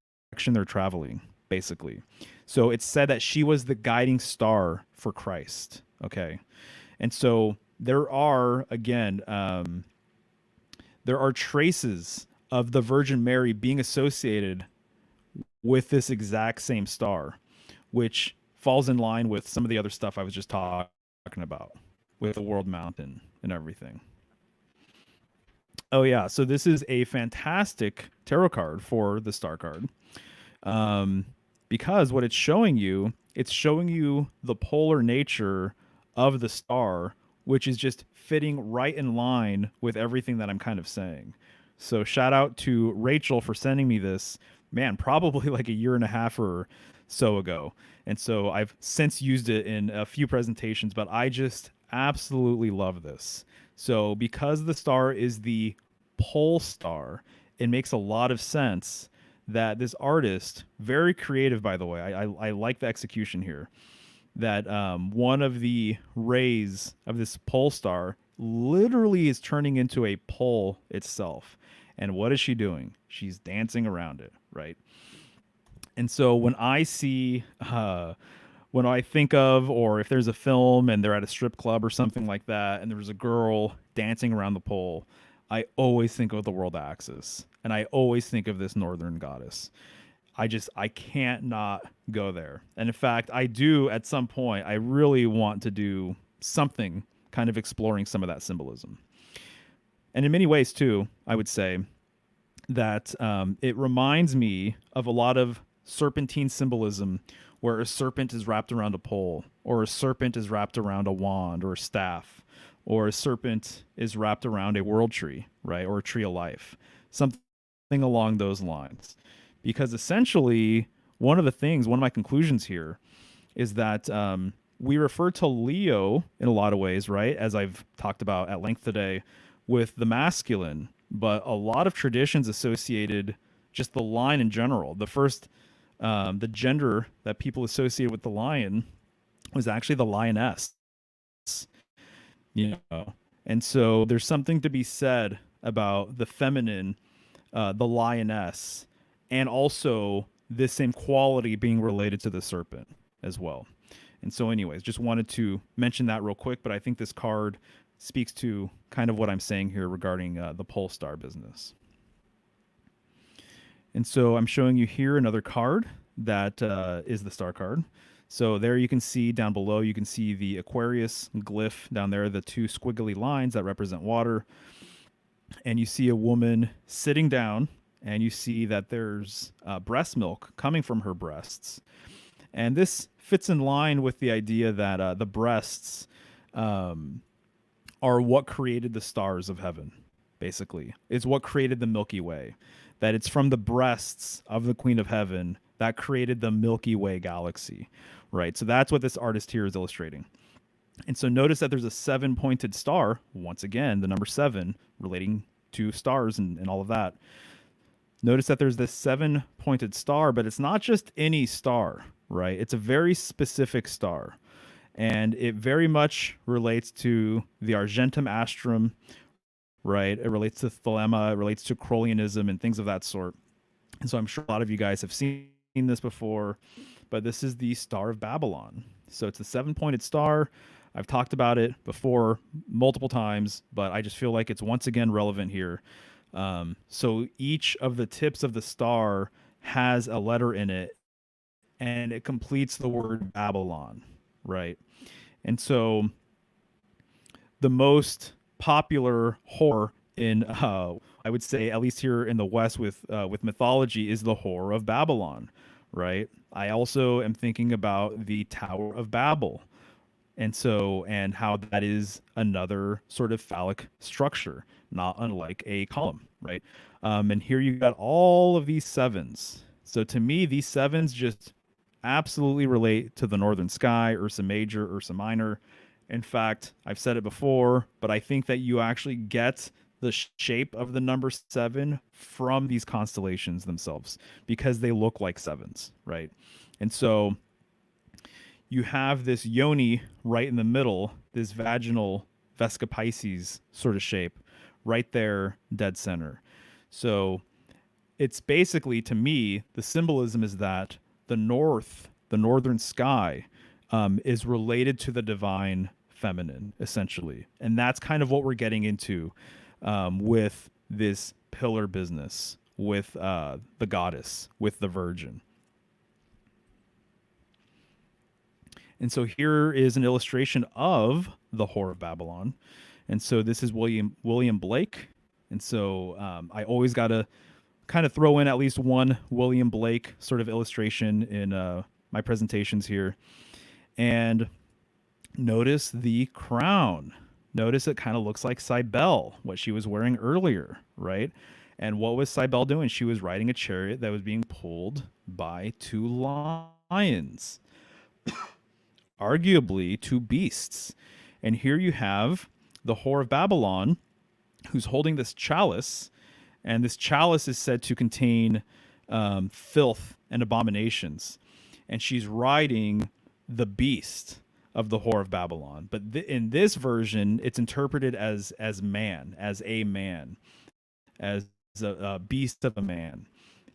Speaker 1: they're traveling, basically. So it's said that she was the guiding star for Christ, okay? And so there are, again, there are traces of the Virgin Mary being associated with this exact same star, which falls in line with some of the other stuff I was just talking about with the World Mountain and everything. Oh yeah, so this is a fantastic tarot card for the star card, because what it's showing you the polar nature of the star, which is just fitting right in line with everything that I'm kind of saying. So shout out to Rachel for sending me this, man, probably like a year and a half or so ago. And so I've since used it in a few presentations, but I just absolutely love this. So because the star is the pole star, it makes a lot of sense that this artist, very creative, by the way, I like the execution here, that one of the rays of this pole star literally is turning into a pole itself. And what is she doing? She's dancing around it, right? And so when I see, when I think of, or if there's a film and they're at a strip club or something like that, and there's a girl dancing around the pole, I always think of the world axis. And I always think of this northern goddess. I can't not go there. And in fact, I do at some point, I really want to do something kind of exploring some of that symbolism. And in many ways too, I would say that it reminds me of a lot of serpentine symbolism where a serpent is wrapped around a pole, or a serpent is wrapped around a wand or a staff, or a serpent is wrapped around a world tree, right? Or a tree of life, something along those lines. Because essentially, one of my conclusions here is that we refer to Leo in a lot of ways, right? As I've talked about at length today, with the masculine, but a lot of traditions associated just the lion in general. The gender that people associated with the lion was actually the lioness, you know. And so there's something to be said about the feminine, the lioness, and also this same quality being related to the serpent as well. And so, anyways, just wanted to mention that real quick, but I think this card speaks to kind of what I'm saying here regarding the pole star business. And so I'm showing you here another card that is the star card. So there you can see down below, you can see the Aquarius glyph down there, the two squiggly lines that represent water. And you see a woman sitting down, and you see that there's breast milk coming from her breasts. And this fits in line with the idea that the breasts are what created the stars of heaven, basically. It's what created the Milky Way. That it's from the breasts of the Queen of Heaven that created the Milky Way galaxy, right? So that's what this artist here is illustrating. And so notice that there's a 7-pointed star, once again, the number 7 relating to stars and all of that. Notice that there's this 7-pointed star, but it's not just any star, right? It's a very specific star. And it very much relates to the Argentum Astrum, right? It relates to Thelema, it relates to Crowleyanism and things of that sort. And so I'm sure a lot of you guys have seen this before, but this is the Star of Babylon. So it's a 7-pointed star. I've talked about it before multiple times, but I just feel like it's once again relevant here. So each of the tips of the star has a letter in it, and it completes the word Babylon, right? And so the most popular horror in, I would say, at least here in the West with mythology, is the Whore of Babylon, right? I also am thinking about the Tower of Babel, and how that is another sort of phallic structure, not unlike a column, right? And here you got all of these sevens. So to me, these sevens just absolutely relate to the northern sky, Ursa Major, Ursa Minor. In fact, I've said it before, but I think that you actually get the shape of the number 7 from these constellations themselves because they look like sevens, right? And so you have this yoni right in the middle, this vaginal Vesca Pisces sort of shape right there, dead center. So it's basically, to me, the symbolism is that the northern sky, is related to the divine feminine, essentially. And that's kind of what we're getting into with this pillar business, with the goddess, with the virgin. And so here is an illustration of the Whore of Babylon. And so this is William Blake. And so I always got to kind of throw in at least one William Blake sort of illustration in my presentations here. And notice the crown. Notice it kind of looks like Cybele, what she was wearing earlier, right? And what was Cybele doing? She was riding a chariot that was being pulled by 2 lions. Arguably 2 beasts. And here you have the Whore of Babylon, who's holding this chalice, and this chalice is said to contain filth and abominations. And she's riding the beast of the Whore of Babylon. But in this version, it's interpreted as man, as a man, as a beast of a man.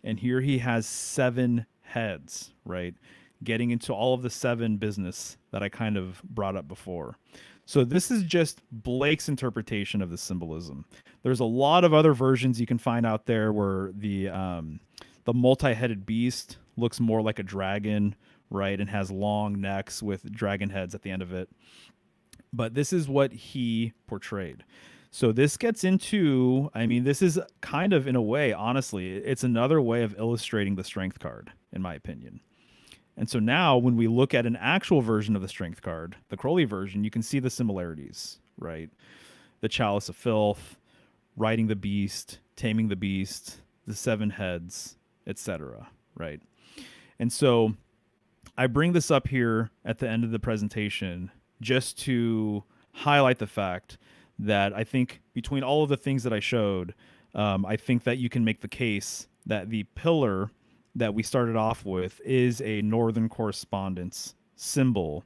Speaker 1: And here he has 7 heads, right? Getting into all of the 7 business that I kind of brought up before. So this is just Blake's interpretation of the symbolism. There's a lot of other versions you can find out there where the multi-headed beast looks more like a dragon, right, and has long necks with dragon heads at the end of it. But this is what he portrayed. So this gets into, I mean, this is kind of, in a way, honestly, it's another way of illustrating the strength card, in my opinion. And so now when we look at an actual version of the strength card, the Crowley version, you can see the similarities, right? The chalice of filth, riding the beast, taming the beast, the seven heads, etc., right? And so I bring this up here at the end of the presentation just to highlight the fact that I think between all of the things that I showed, I think that you can make the case that the pillar that we started off with is a northern correspondence symbol.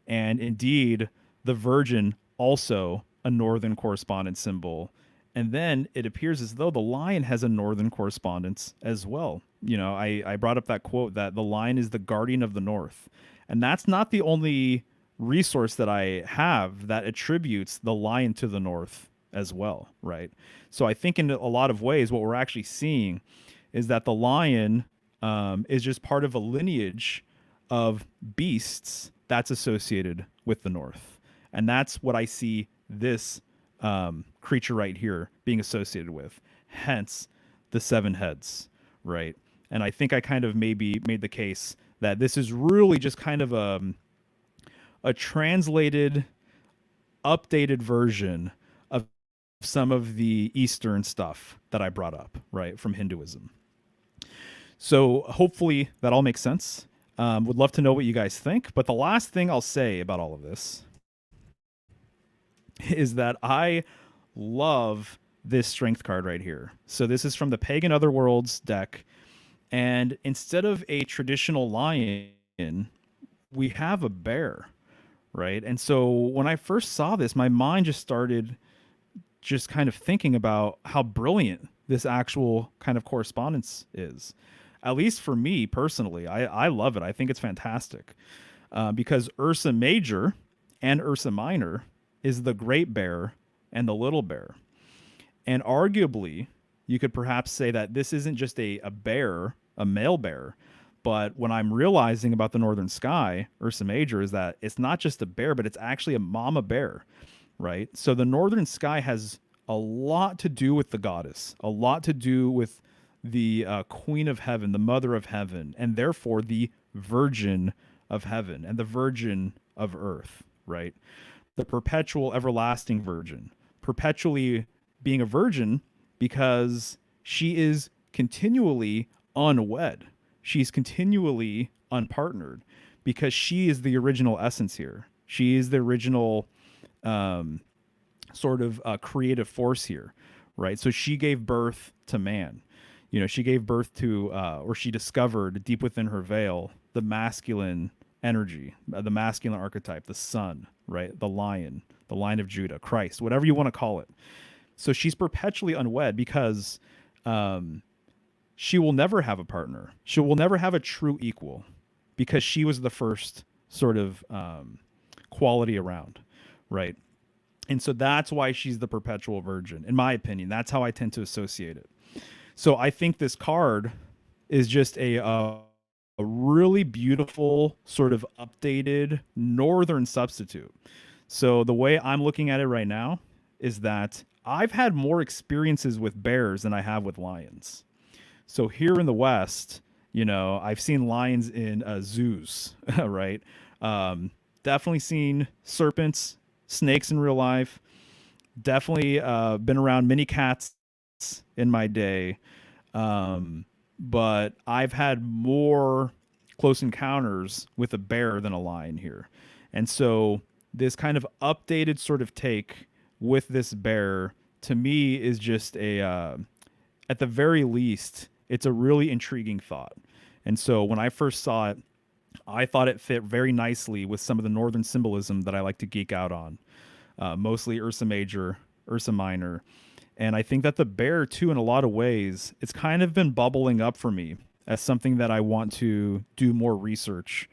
Speaker 1: And indeed, the Virgin also a northern correspondence symbol. And then it appears as though the lion has a northern correspondence as well. I brought up that quote that the lion is the guardian of the north. And that's not the only resource that I have that attributes the lion to the north as well, right? So I think in a lot of ways, what we're actually seeing is that the lion is just part of a lineage of beasts that's associated with the north. And that's what I see this creature right here being associated with. Hence the seven heads, right? And I think I kind of maybe made the case that this is really just kind of a translated, updated version of some of the Eastern stuff that I brought up, right, from Hinduism. So hopefully that all makes sense. Would love to know what you guys think. But the last thing I'll say about all of this is that I love this strength card right here. So this is from the Pagan Otherworlds deck. And instead of a traditional lion, we have a bear, right? And so when I first saw this, my mind just started just kind of thinking about how brilliant this actual kind of correspondence is. At least for me personally, I love it. I think it's fantastic because Ursa Major and Ursa Minor is the great bear and the little bear. And arguably, you could perhaps say that this isn't just a bear, a male bear, but what I'm realizing about the Northern Sky, Ursa Major, is that it's not just a bear, but it's actually a mama bear, right? So the Northern Sky has a lot to do with the goddess, a lot to do with the Queen of Heaven, the Mother of Heaven, and therefore the Virgin of Heaven and the Virgin of Earth, right? The perpetual, everlasting Virgin, perpetually being a virgin because she is continually unwed. She's continually unpartnered because she is the original essence here. She is the original sort of creative force here, right? So she gave birth to man. She gave birth to, or she discovered deep within her veil, the masculine energy, the masculine archetype, the sun, right? The Lion of Judah, Christ, whatever you want to call it. So she's perpetually unwed because she will never have a partner. She will never have a true equal because she was the first sort of quality around, right? And so that's why she's the perpetual virgin, in my opinion. That's how I tend to associate it. So I think this card is just a really beautiful sort of updated northern substitute. So the way I'm looking at it right now is that I've had more experiences with bears than I have with lions. So here in the West, I've seen lions in zoos, right? Definitely seen serpents, snakes in real life. Definitely been around many cats in my day. But I've had more close encounters with a bear than a lion here. And so this kind of updated sort of take with this bear to me is just at the very least, it's a really intriguing thought. And so when I first saw it, I thought it fit very nicely with some of the northern symbolism that I like to geek out on, mostly Ursa Major, Ursa Minor. And I think that the bear, too, in a lot of ways, it's kind of been bubbling up for me as something that I want to do more research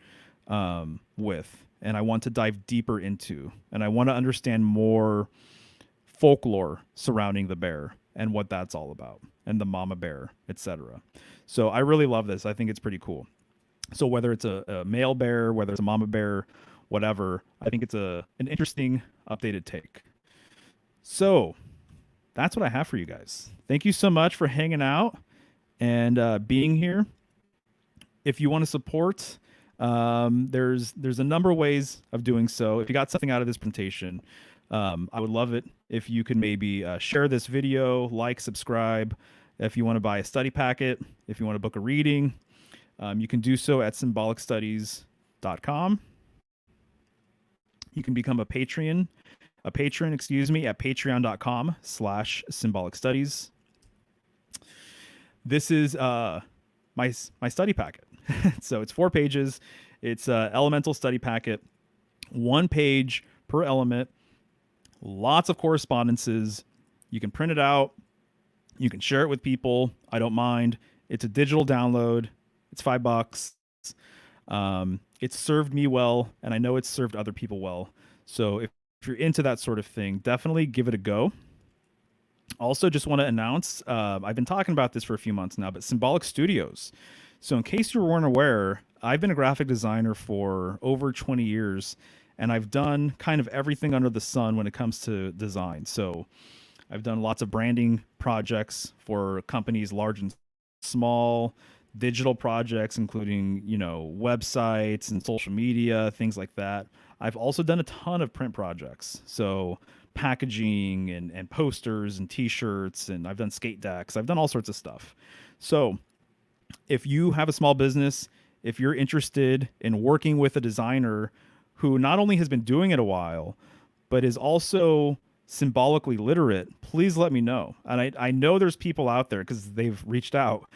Speaker 1: with. And I want to dive deeper into. And I want to understand more folklore surrounding the bear and what that's all about. And the mama bear, etc. So I really love this. I think it's pretty cool. So whether it's a male bear, whether it's a mama bear, whatever, I think it's an interesting updated take. So that's what I have for you guys. Thank you so much for hanging out and being here. If you want to support, there's a number of ways of doing so. If you got something out of this presentation, I would love it if you could maybe share this video, like, subscribe. If you want to buy a study packet, if you want to book a reading, you can do so at symbolicstudies.com. You can become a patron, excuse me, at patreon.com/symbolicstudies. This is my study packet. So it's 4 pages. It's a elemental study packet, 1 page per element, lots of correspondences. You can print it out. You can share it with people. I don't mind. It's a digital download. It's $5. It's served me well, and I know it's served other people well. So if you're into that sort of thing, definitely give it a go. Also, just want to announce, I've been talking about this for a few months now, but Symbolic Studios. So in case you weren't aware, I've been a graphic designer for over 20 years, and I've done kind of everything under the sun when it comes to design. So I've done lots of branding projects for companies large and small, digital projects, including, websites and social media, things like that. I've also done a ton of print projects. So packaging and posters and t-shirts, and I've done skate decks. I've done all sorts of stuff. So if you have a small business, if you're interested in working with a designer who not only has been doing it a while, but is also symbolically literate, please let me know. And I know there's people out there, because they've reached out.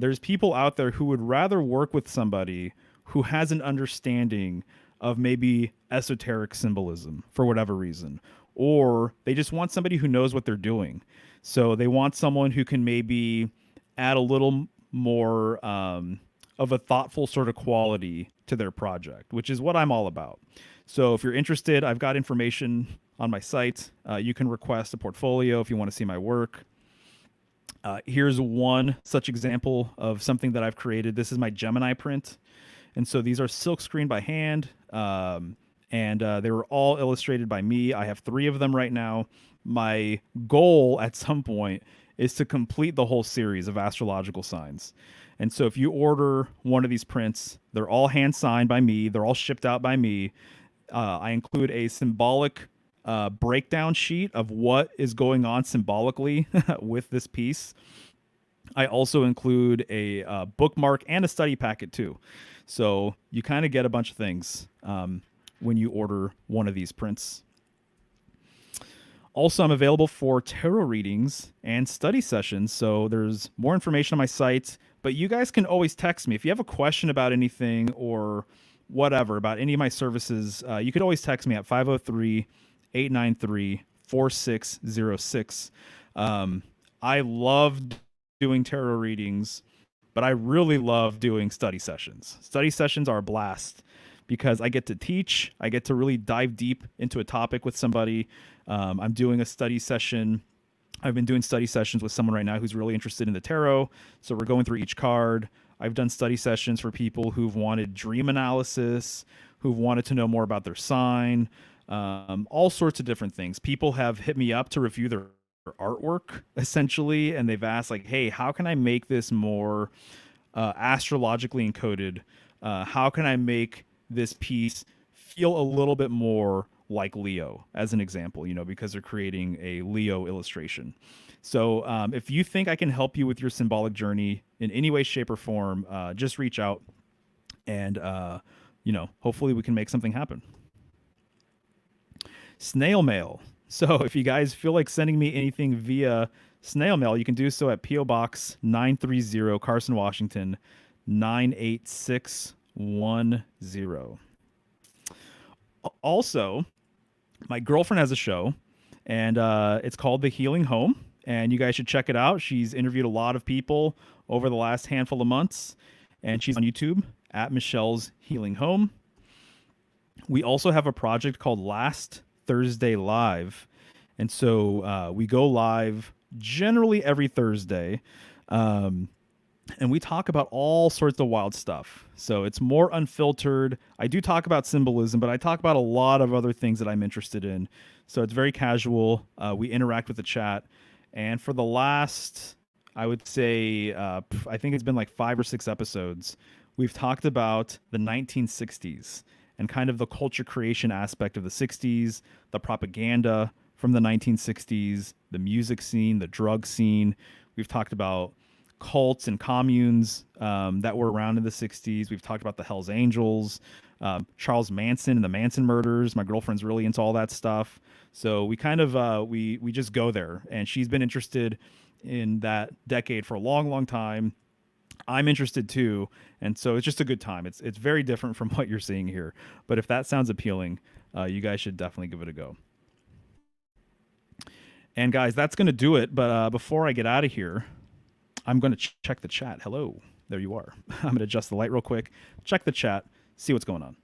Speaker 1: There's people out there who would rather work with somebody who has an understanding of maybe esoteric symbolism for whatever reason, or they just want somebody who knows what they're doing. So they want someone who can maybe add a little more of a thoughtful sort of quality to their project, which is what I'm all about. So if you're interested, I've got information on my site. You can request a portfolio if you want to see my work. Here's one such example of something that I've created. This is my Gemini print. And so these are silk screened by hand. And they were all illustrated by me. I have 3 of them right now. My goal at some point is to complete the whole series of astrological signs. And so if you order one of these prints, they're all hand signed by me. They're all shipped out by me. I include a symbolic breakdown sheet of what is going on symbolically with this piece. I also include a bookmark and a study packet too. So you kind of get a bunch of things when you order one of these prints. Also, I'm available for tarot readings and study sessions. So there's more information on my site, but you guys can always text me. If you have a question about anything or whatever, about any of my services, you could always text me at 503-893-4606. I love doing tarot readings, but I really love doing study sessions. Study sessions are a blast because I get to teach. I get to really dive deep into a topic with somebody. I'm doing a study session. I've been doing study sessions with someone right now who's really interested in the tarot. So we're going through each card. I've done study sessions for people who've wanted dream analysis, who've wanted to know more about their sign, all sorts of different things. People have hit me up to review their artwork, essentially, and they've asked, like, hey, how can I make this more astrologically encoded? How can I make this piece feel a little bit more like Leo, as an example, because they're creating a Leo illustration. So if you think I can help you with your symbolic journey in any way, shape, or form, just reach out and, hopefully we can make something happen. Snail mail. So if you guys feel like sending me anything via snail mail, you can do so at P.O. Box 930, Carson, Washington, 98610. Also, my girlfriend has a show, and it's called The Healing Home, and you guys should check it out. She's interviewed a lot of people over the last handful of months, and she's on YouTube at Michelle's Healing Home. We also have a project called Last Thursday Live, and so we go live generally every Thursday, and we talk about all sorts of wild stuff. So it's more unfiltered. I do talk about symbolism, but I talk about a lot of other things that I'm interested in. So it's very casual. We interact with the chat. And for the last, I would say, I think it's been like 5 or 6 episodes, we've talked about the 1960s and kind of the culture creation aspect of the 60s, the propaganda from the 1960s, the music scene, the drug scene. We've talked about cults and communes that were around in the 60s. We've talked about the Hells Angels, Charles Manson and the Manson murders. My girlfriend's really into all that stuff. So we kind of we just go there, and she's been interested in that decade for a long, long time. I'm interested too, and so it's just a good time. It's very different from what you're seeing here, but if that sounds appealing, you guys should definitely give it a go. And guys, that's going to do it. But before I get out of here, I'm going to check the chat. Hello, there you are. I'm going to adjust the light real quick, check the chat, see what's going on.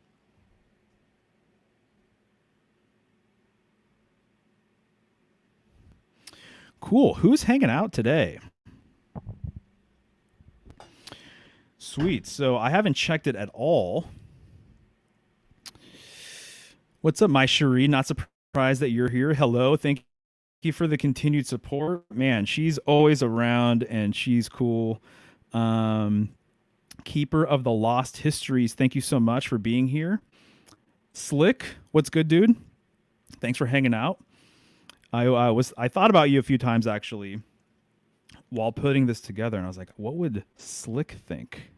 Speaker 1: Cool. Who's hanging out today? Sweet. So I haven't checked it at all. What's up, my Cherie? Not surprised that you're here. Hello. Thank you for the continued support. Man, she's always around and she's cool. Keeper of the Lost Histories, thank you so much for being here. Slick, what's good, dude? Thanks for hanging out. I thought about you a few times actually while putting this together, and I was like, what would Slick think?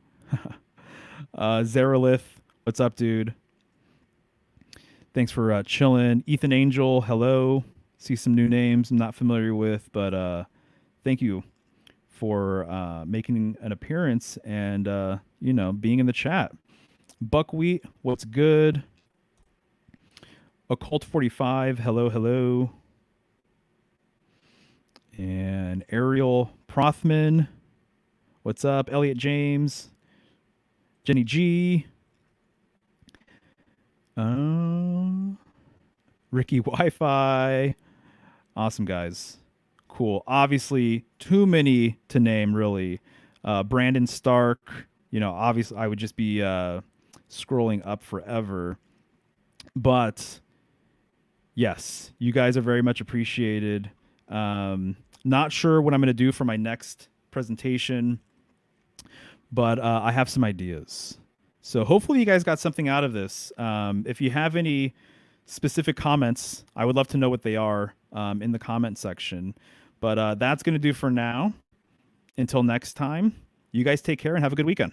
Speaker 1: Zerolith, what's up, dude? Thanks for chilling. Ethan Angel, hello. See some new names I'm not familiar with, but thank you for making an appearance and being in the chat. Buckwheat, what's good? Occult 45, hello. And Ariel Prothman, what's up? Elliot James, Jenny G, Ricky Wi-Fi. Awesome, guys. Cool. Obviously, too many to name, really. Brandon Stark, obviously I would just be scrolling up forever. But yes, you guys are very much appreciated. Not sure what I'm going to do for my next presentation, but I have some ideas. So hopefully you guys got something out of this. If you have any specific comments, I would love to know what they are in the comment section. But that's going to do for now. Until next time, you guys take care and have a good weekend.